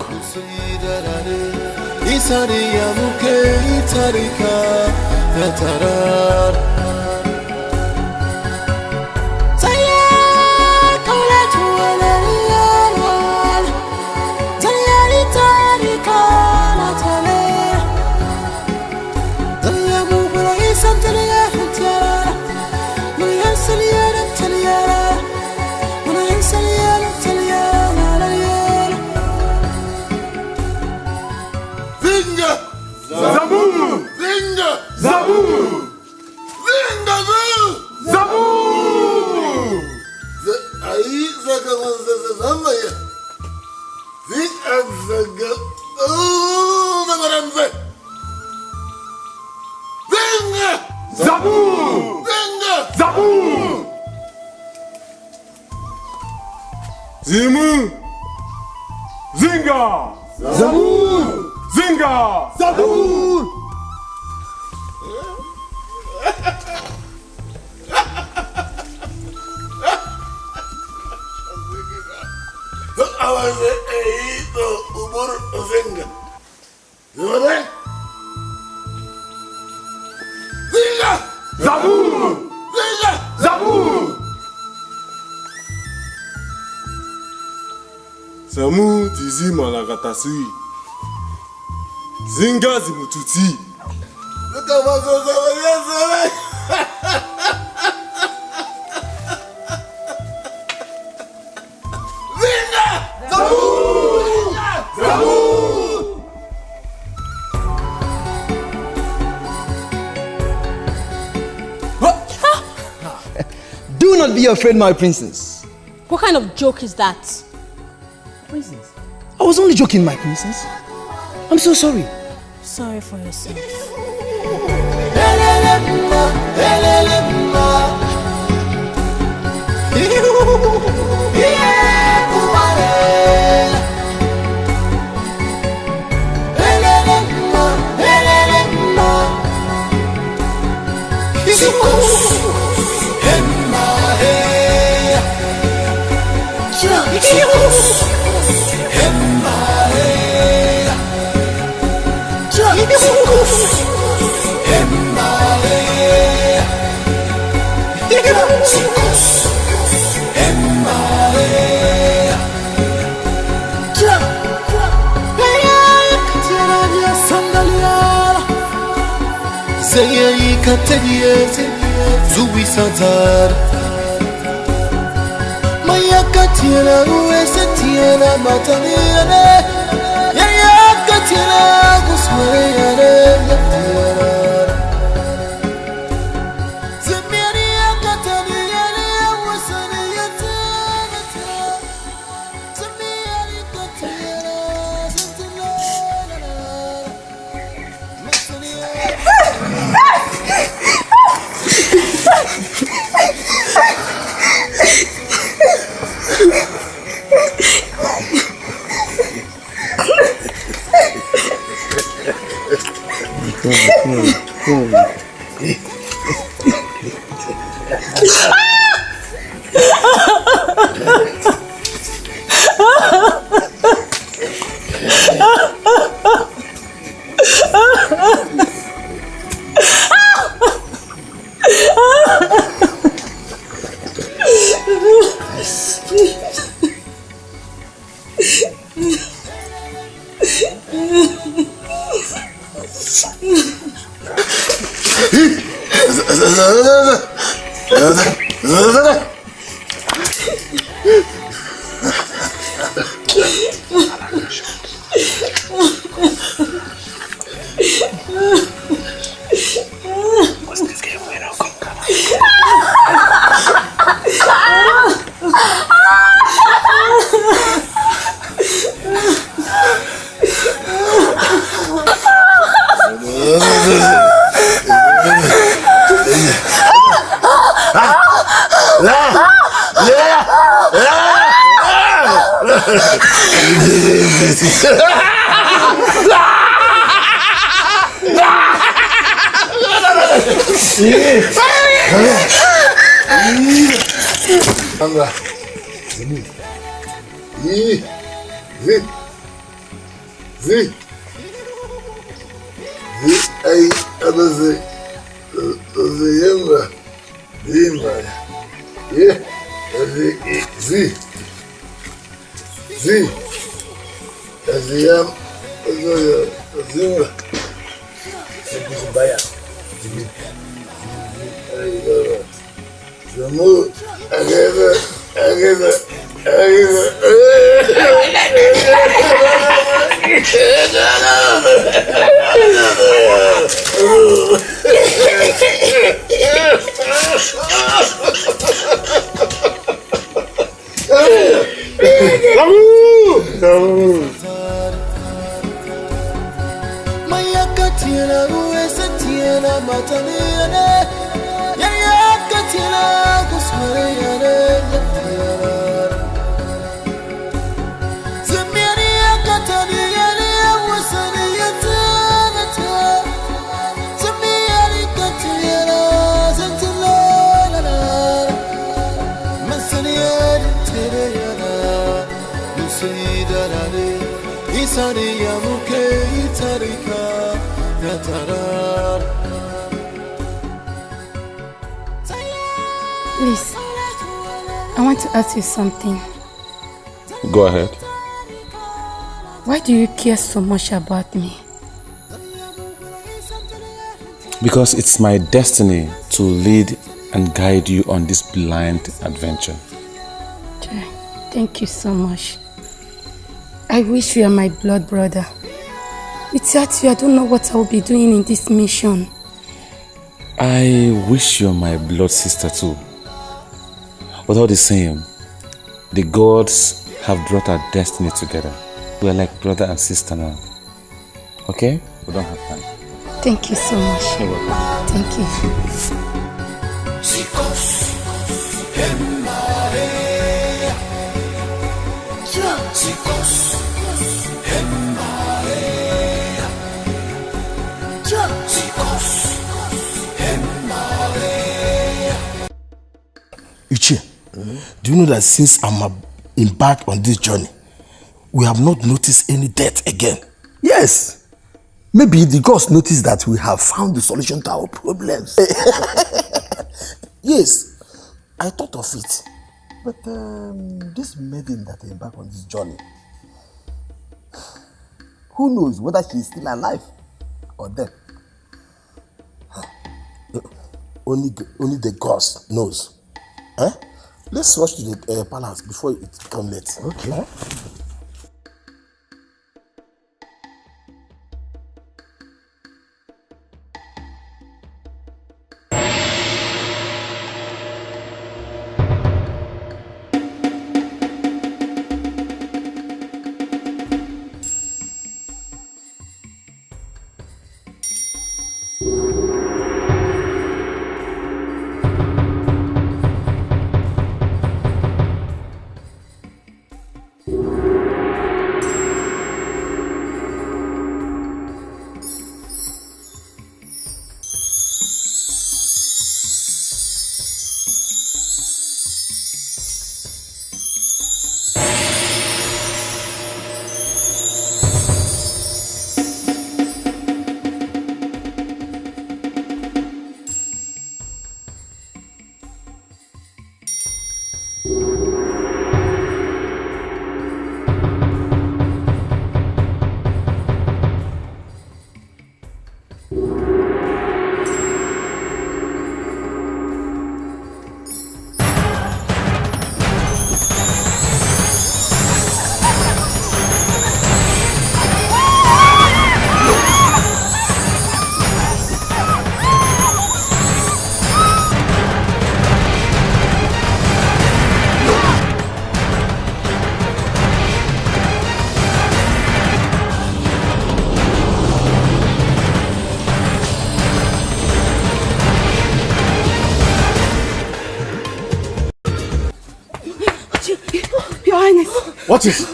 Zimu! Zinga! Zabu! Zinga! Zabu! Zabu! Zabu! Samu tizi malagatasi. Zinga zimututi. Zinga! Zabu! Zabu! Do not be afraid, my princess. What kind of joke is that? Princess? I was only joking, my princess. I'm so sorry. Sorry for yourself. Please, I want to ask you something. Go ahead. Why do you care so much about me? Because it's my destiny to lead and guide you on this blind adventure. Thank you so much. I wish you are my blood brother. Without you, I don't know what I will be doing in this mission. I wish you're my blood sister too. But all the same, the gods have brought our destiny together. We're like brother and sister now. Okay? We don't have time. Thank you so much. You're welcome. Thank you. Ichie, do you know that since I'm embarked on this journey, we have not noticed any death again? Yes. Maybe the gods noticed that we have found the solution to our problems. Yes, I thought of it. But this maiden that embarked on this journey, who knows whether she is still alive or dead? Only the gods knows. Huh? Let's rush to the palace before it becomes late. Okay. Huh? What is it?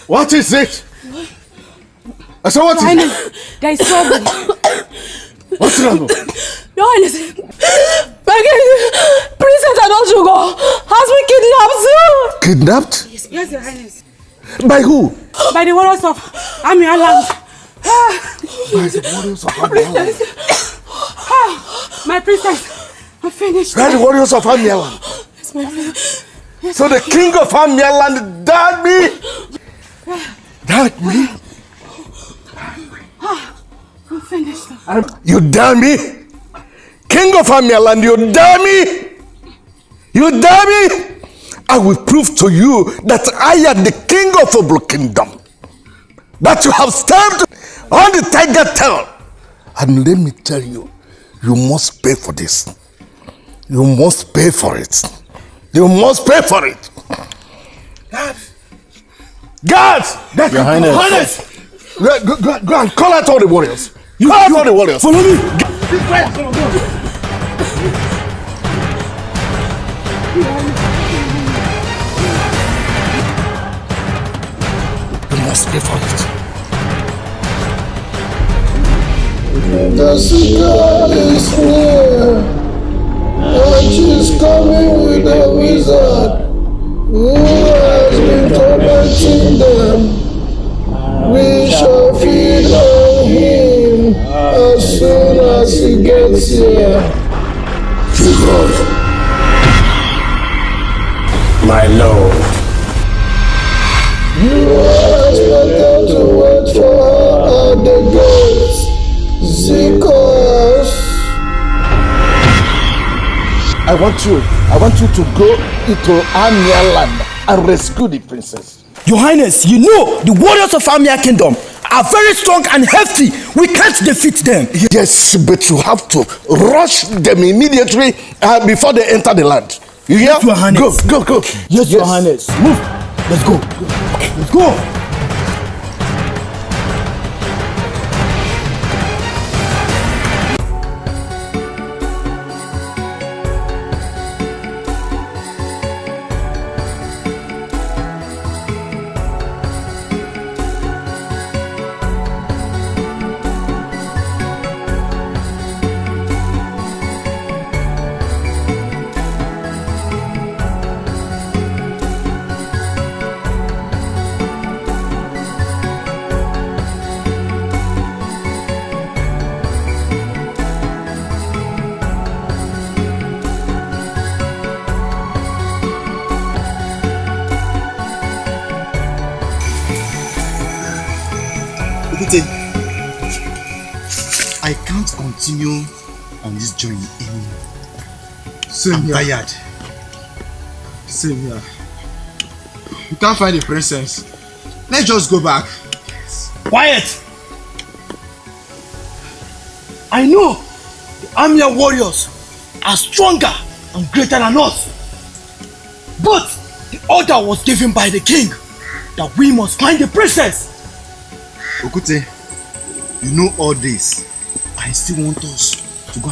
What is it? I said, what is it? There is trouble. What's trouble? Your Highness, Princess Adojugo has been kidnapped. Kidnapped? Yes, Your Highness. By who? By the warriors of Amialand. By the warriors of Amialand? My princess, I'm finished. By the warriors of Amialand? Yes, my princess. Yes, so the king of Amialand dared me? Dared me? I'm finished. You dare me? King of Amialand, you dare me? You dare me? I will prove to you that I am the king of Oblo Kingdom. That you have stamped on the tiger tail. And let me tell you, you must pay for this. You must pay for it. You must pay for it. Guards! Your Highness. Go and call out all the warriors. Call out all the warriors. Follow me. You must pay for it. The signal is near, and she's coming with a wizard who has been tormenting them. We shall feed on him as soon as he gets here. Jesus, my lord. You are expected to wait for her at the gates. Zikos. I want you to go into Amialand and rescue the princess. Your Highness, you know the warriors of Amia Kingdom are very strong and hefty. We can't defeat them. Yes, but you have to rush them immediately before they enter the land. You hear? Yes, Your Highness. Go. Yes, Your Highness. Move. Let's go. Let's go. I can't continue on this journey anymore. I'm tired. Same here. You can't find the princess. Let's just go back. Quiet! I know the Amia warriors are stronger and greater than us. But the order was given by the king that we must find the princess. Okute, you know all this. I still want us to go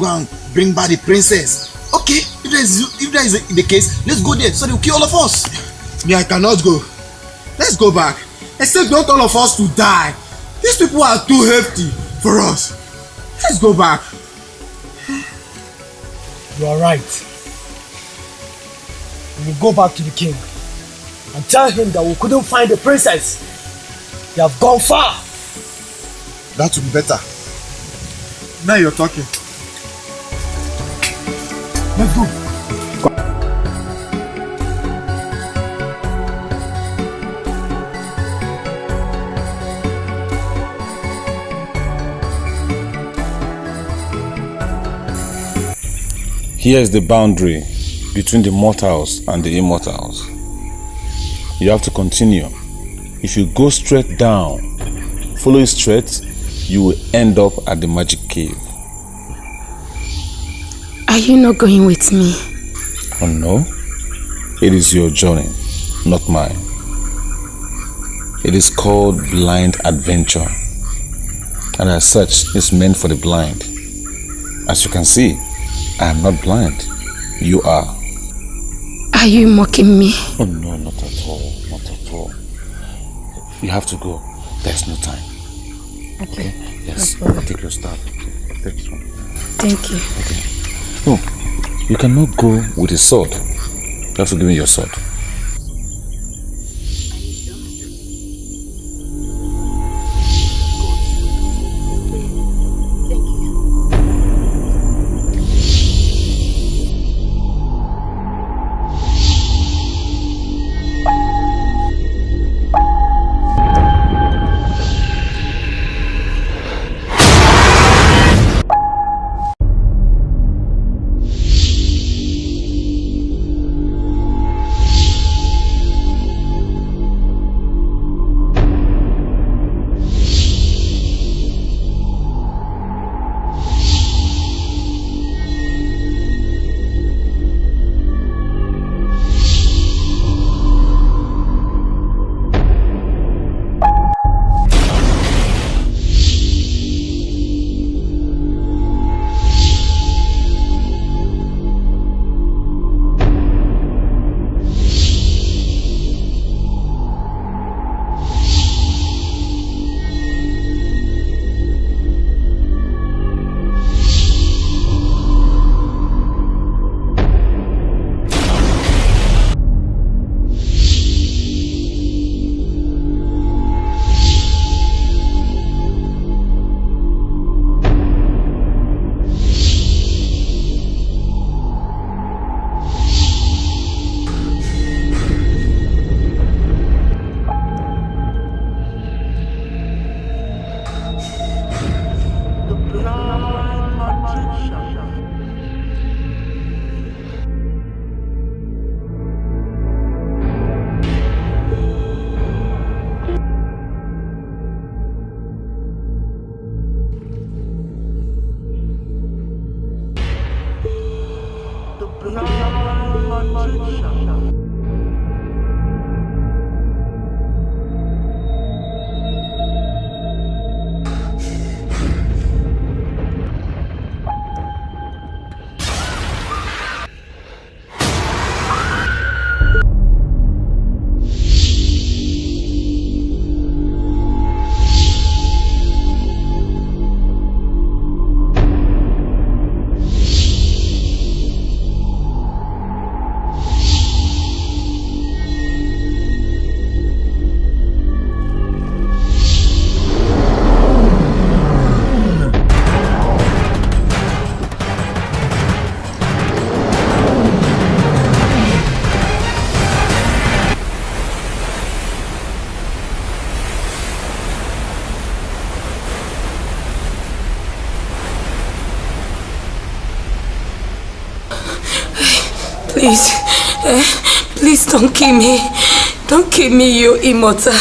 and bring back the princess. Okay, if that is the case, let's go there so they'll kill all of us. Me, I cannot go. Let's go back. Except not all of us to die. These people are too hefty for us. Let's go back. You are right. We will go back to the king and tell him that we couldn't find the princess. They have gone far. That would be better. Now you're talking. Let's go. Here is the boundary between the mortals and the immortals. You have to continue. If you go straight down, follow it straight, you will end up at the magic cave. Are you not going with me? Oh no, it is your journey, not mine. It is called blind adventure, and as such, it's meant for the blind. As you can see, I am not blind. You are. Are you mocking me? Oh no, not at all, not at You have to go. There's no time. Okay. Yes. No problem. Take your stuff. Take this one. Thank you. Okay. No, you cannot go with a sword. You have to give me your sword. Please, please don't kill me. Don't kill me, you immortal.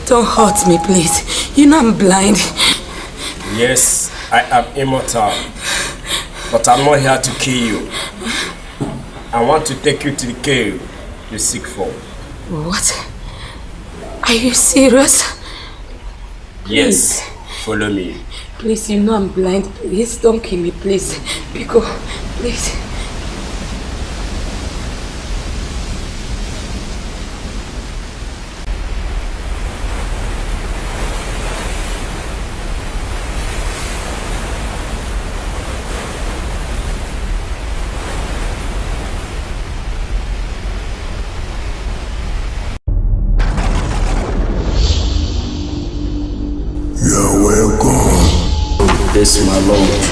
Don't hurt me, please. You know I'm blind. Yes, I am immortal. But I'm not here to kill you. I want to take you to the cave you seek for. What? Are you serious? Yes, follow me. Please, you know I'm blind. Please don't kill me, please. Because, please. Yes, my lord.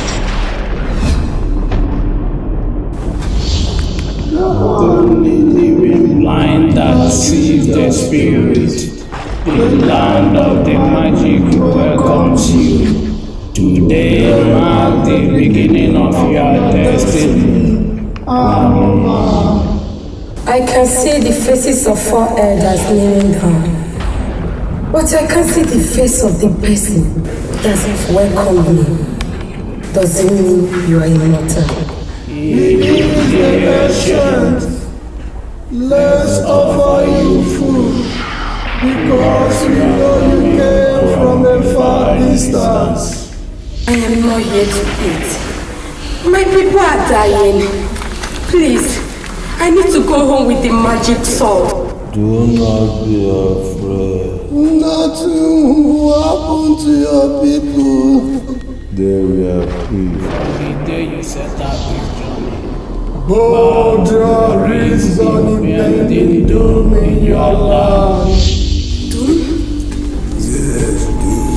The living blind that sees the spirit, the land of the magic welcomes you. Today marks the beginning of your destiny. I can see the faces of 4 elders kneeling down, but I can't see the face of the person that's welcomed me. Does it mean you are immortal? Let's offer you food, because we know you came from a far distance. I am not here to eat. My people are dying. Please, I need to go home with the magic sword. Do not be afraid. Not people. There we have Eve. The day you set out this journey, bold your reason impending doom in your life. Doom? Yes, doom.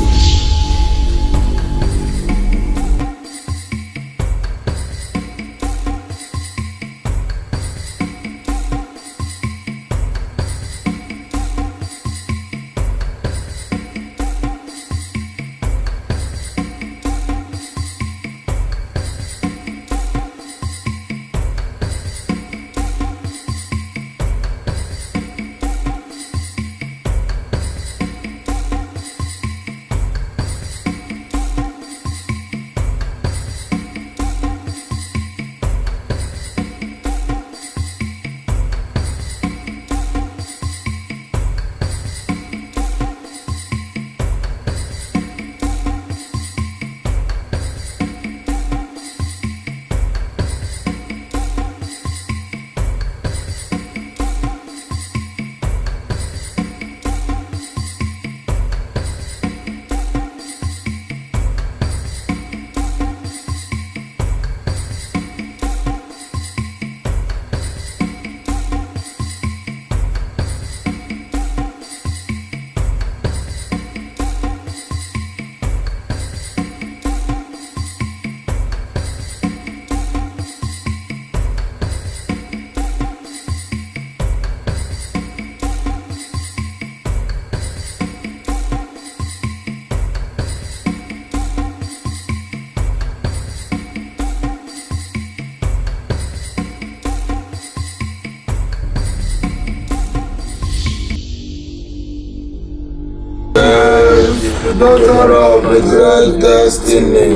The daughter of the great destiny,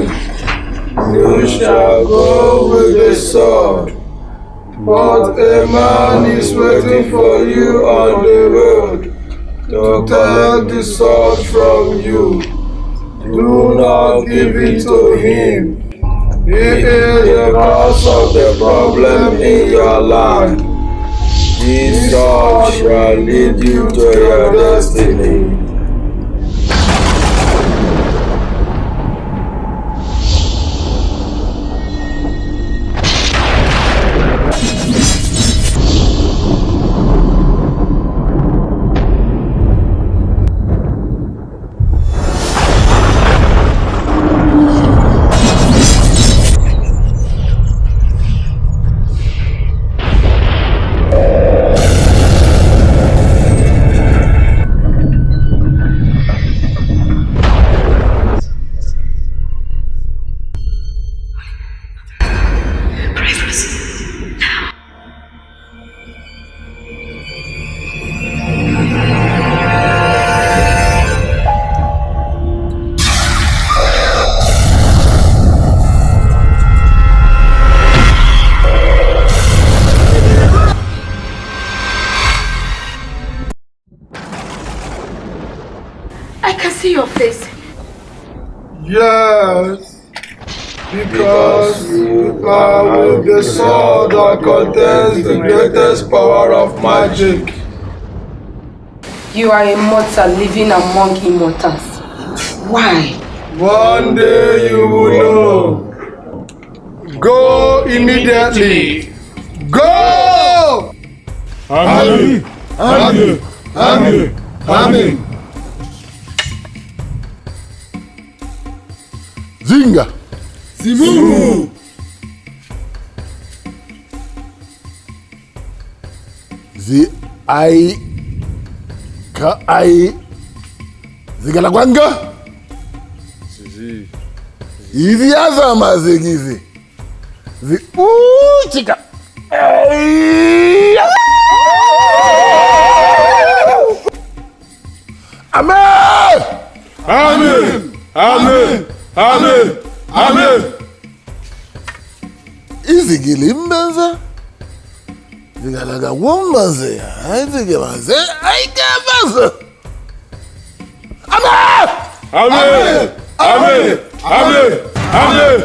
you shall go with the sword, but a man is waiting for you on the road to take the sword from you. Do not give it to him. He is the cause of the problem in your land. This sword shall lead you to your destiny. Yes, because you are with the sword that contains the greatest power of magic. You are a mortal living among immortals. Why? One day you will know. Go immediately. Go! Amen. Amen. Amen. Amen. Zinga! Simumu! Zigalagwanga? Izi azama zigizi. Chika! Amen! Amen! Amen! Amen! Amen! Izigili mbenza? Zigalaga wombaze ya. Izigemaze. Aikemaze! Amen! Amen! Amen! Amen! Amen!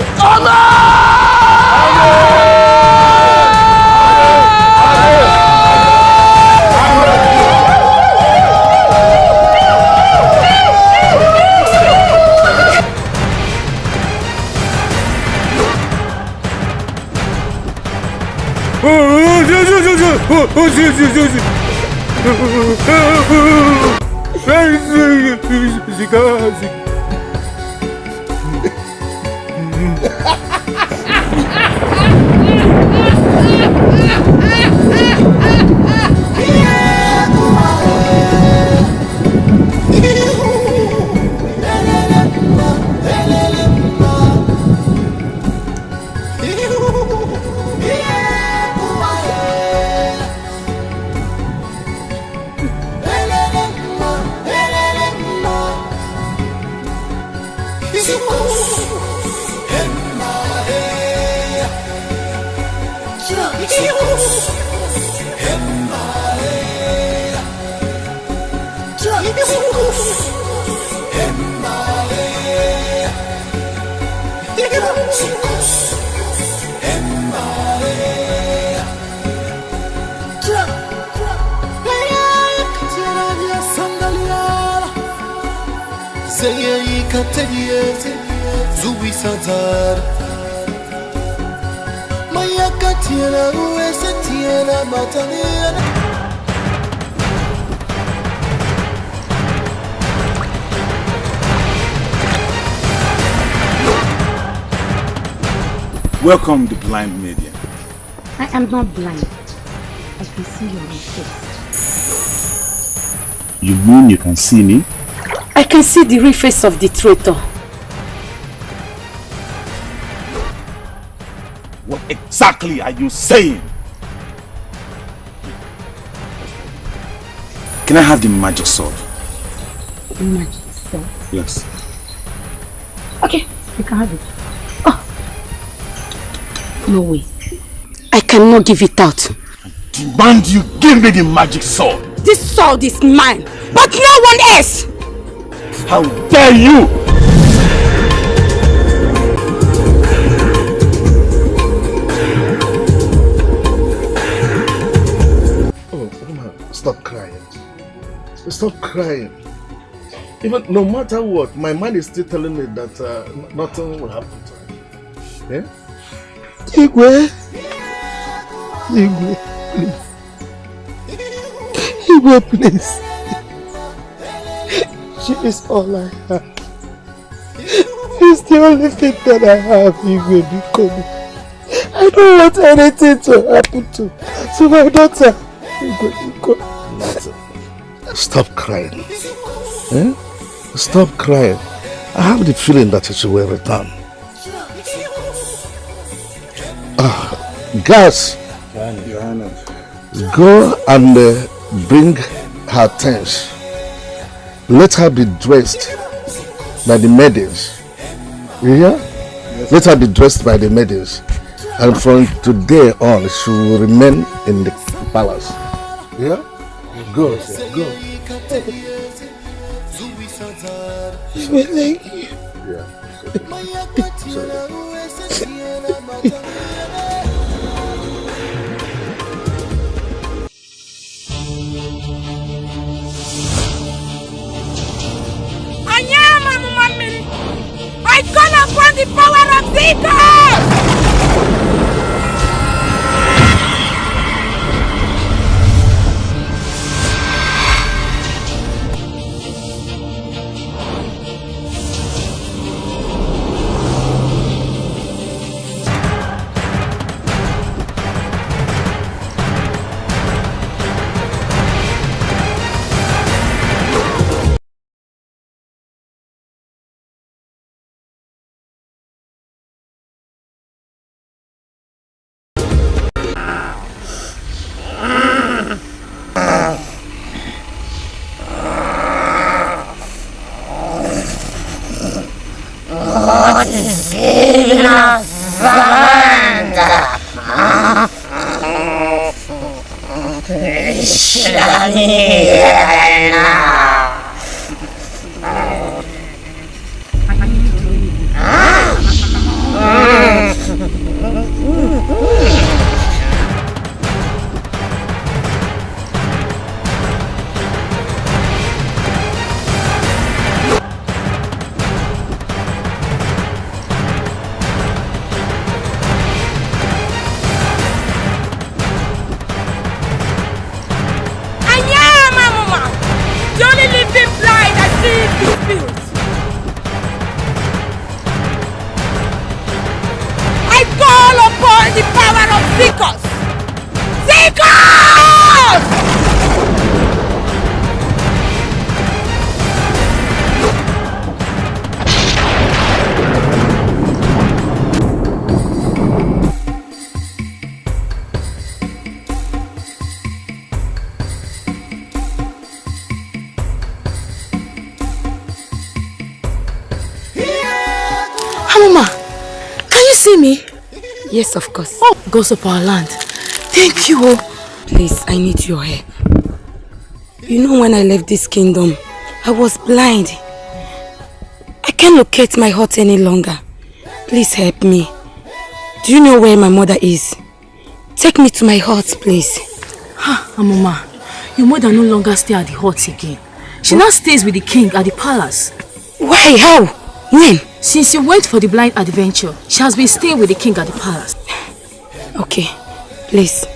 Welcome, the blind medium. I am not blind. I can see your face. You mean you can see me? I can see the real face of the traitor. What exactly are you saying? Can I have the magic sword? Magic sword? Yes. Okay, you can have it. Oh. No way. I cannot give it out. Demand you give me the magic sword. This sword is mine, but no one else. How dare you! Oh, woman, stop crying. Stop crying. Even no matter what, my mind is still telling me that nothing will happen to her. Yeah? Igwe, please. She is all I have. It's the only thing that I have, Igwe, because I don't want anything to happen to my daughter. Igwe. Stop crying. Eh? Stop crying. I have the feeling that she will return. Guys, go and bring her things. Let her be dressed by the maidens. You hear? Yes. Let her be dressed by the maidens. And from today on, she will remain in the palace. Yeah? Go, go. Thank you. Yeah. I call upon the power of Zika! Amoma, can you see me? Yes, of course. Oh, goes up our land. Thank you. Please, I need your help. You know, when I left this kingdom, I was blind. I can't locate my hut any longer. Please help me. Do you know where my mother is? Take me to my hut, please. Amoma, your mother no longer stays at the hut again. She now stays with the king at the palace. Why? How? When? Since you went for the blind adventure, she has been staying with the king at the palace. Okay, please,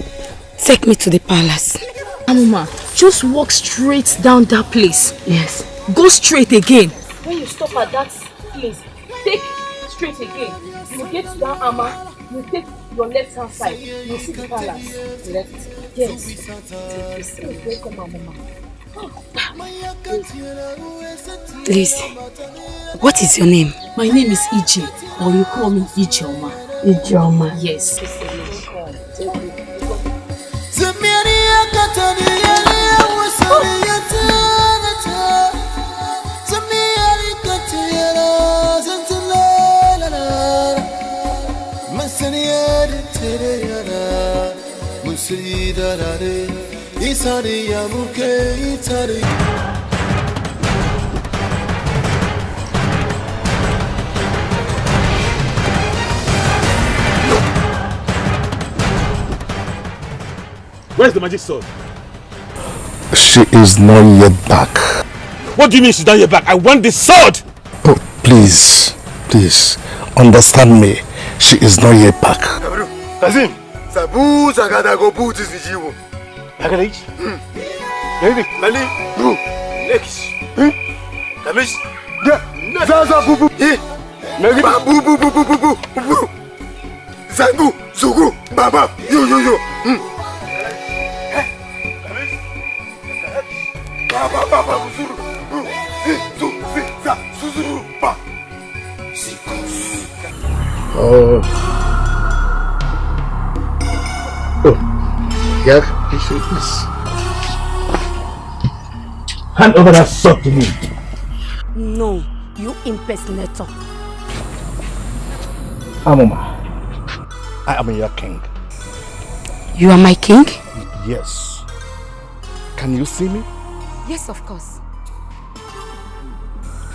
take me to the palace. Amoma, just walk straight down that place. Yes. Go straight again. When you stop at that place, take straight again. You will get to that Ama, you take your left hand side, you will see the palace. Left? Yes. Welcome, Amoma. Please, what is your name? My name is Ije, or you call me Ijeoma. Ijeoma. Yes. Where's the magic sword? She is not yet back. What do you mean she's not yet back? I want the sword! Oh, please, please, understand me. She is not yet back. Kazim, Sabu Zagada go boot is the Jiwo. Package? Baby, Mali, Boo, Next. Kamish, Zaza Boo Boo, Maybe Boo Boo Boo Boo Boo Boo, Zangu, Zugu, Baba, yo. Baba, Oh, yeah, please. Hand over that sword to me. No, you impersonator. Amoma, I am your king. You are my king? Yes. Can you see me? Yes, of course.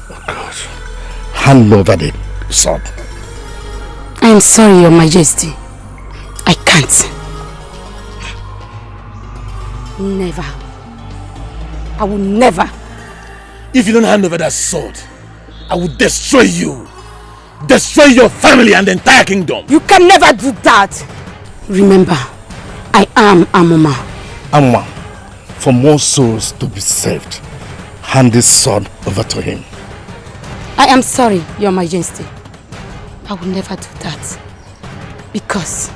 Oh God. Hand over the sword. I am sorry, Your Majesty. I can't. Never. I will never. If you don't hand over that sword, I will destroy you. Destroy your family and the entire kingdom. You can never do that. Remember, I am Amoma. Amoma, for more souls to be saved, hand this sword over to him. I am sorry, Your Majesty. I will never do that. Because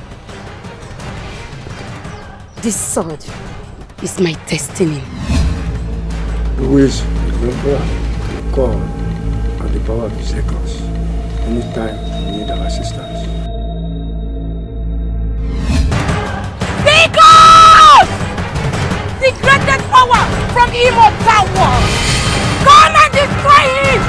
this sword is my destiny. Always remember to call on the power of the seconds anytime you need our assistance. Seekers! The greatest power from immortal world! Come and destroy him!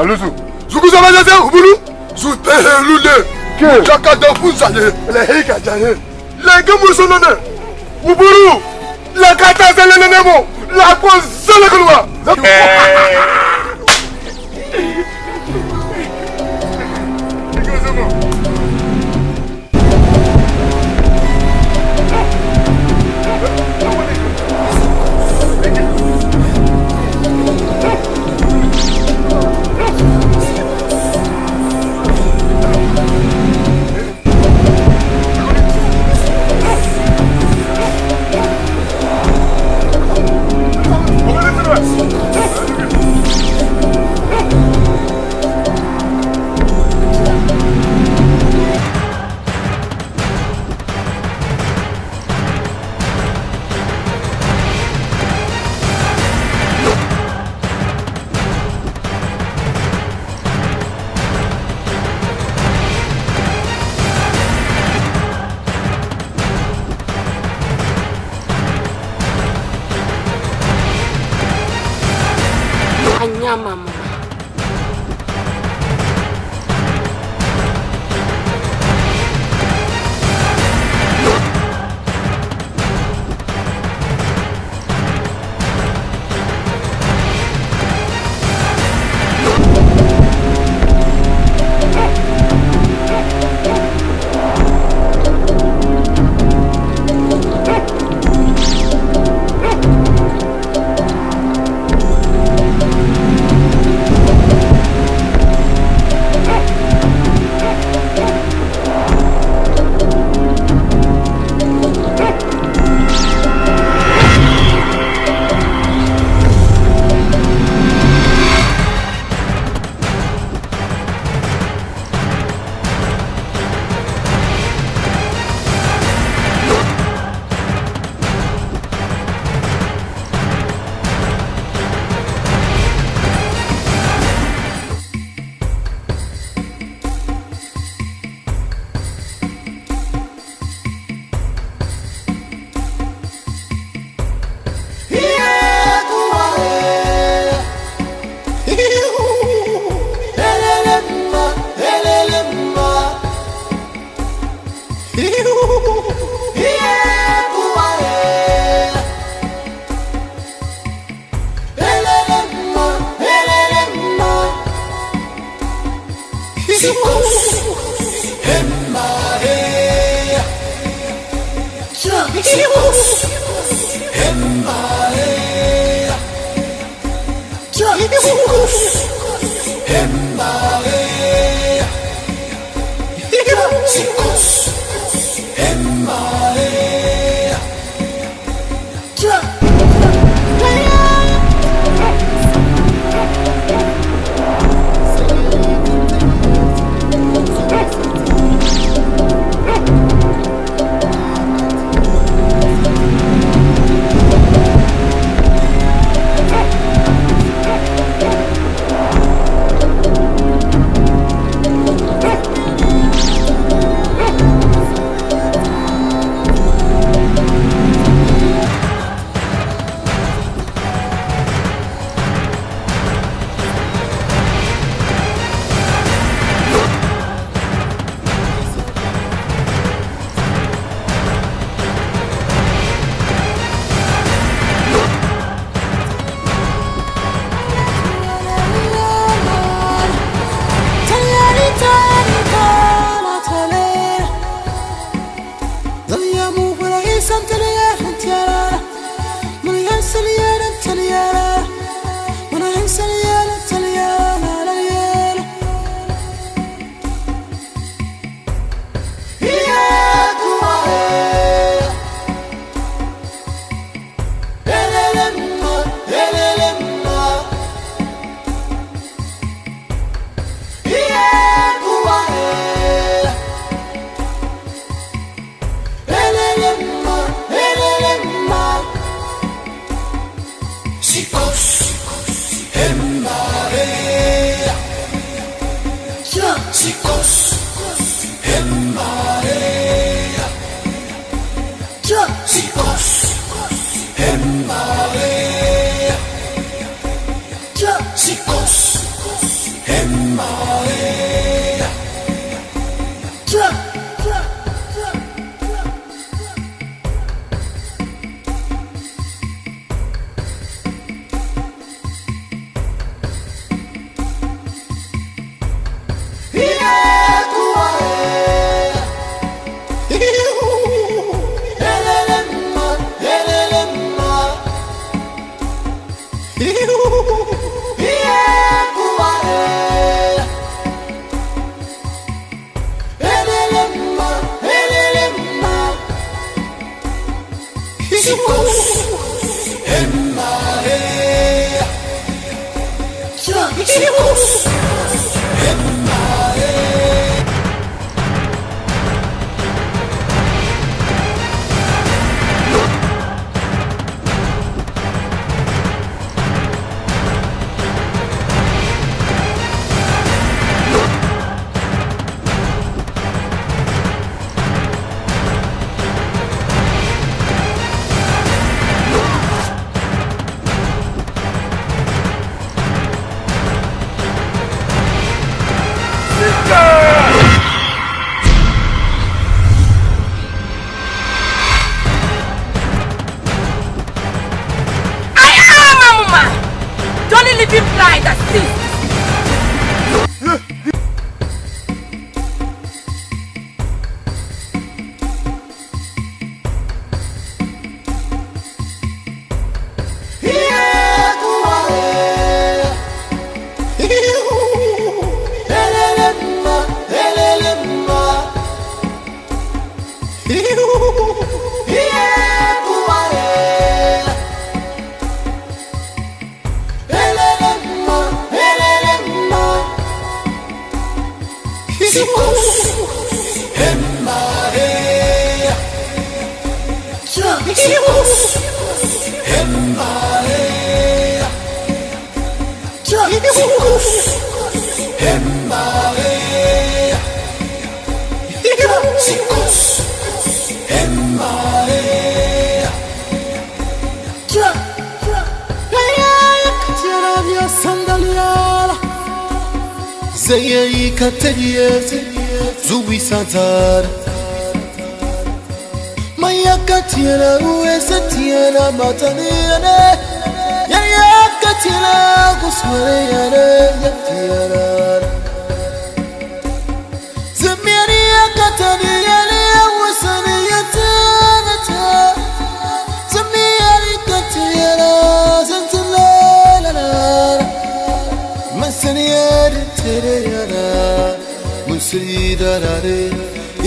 Alusu. Zukuza majaze ubulu. Zutehulule. Chaka de Fuzale. Le Heka Jane. La Gamusonone. Ubulu. La Kata Zelenemo. La Pozelekulwa.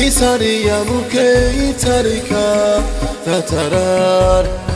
Isari ya muke itarika tatarar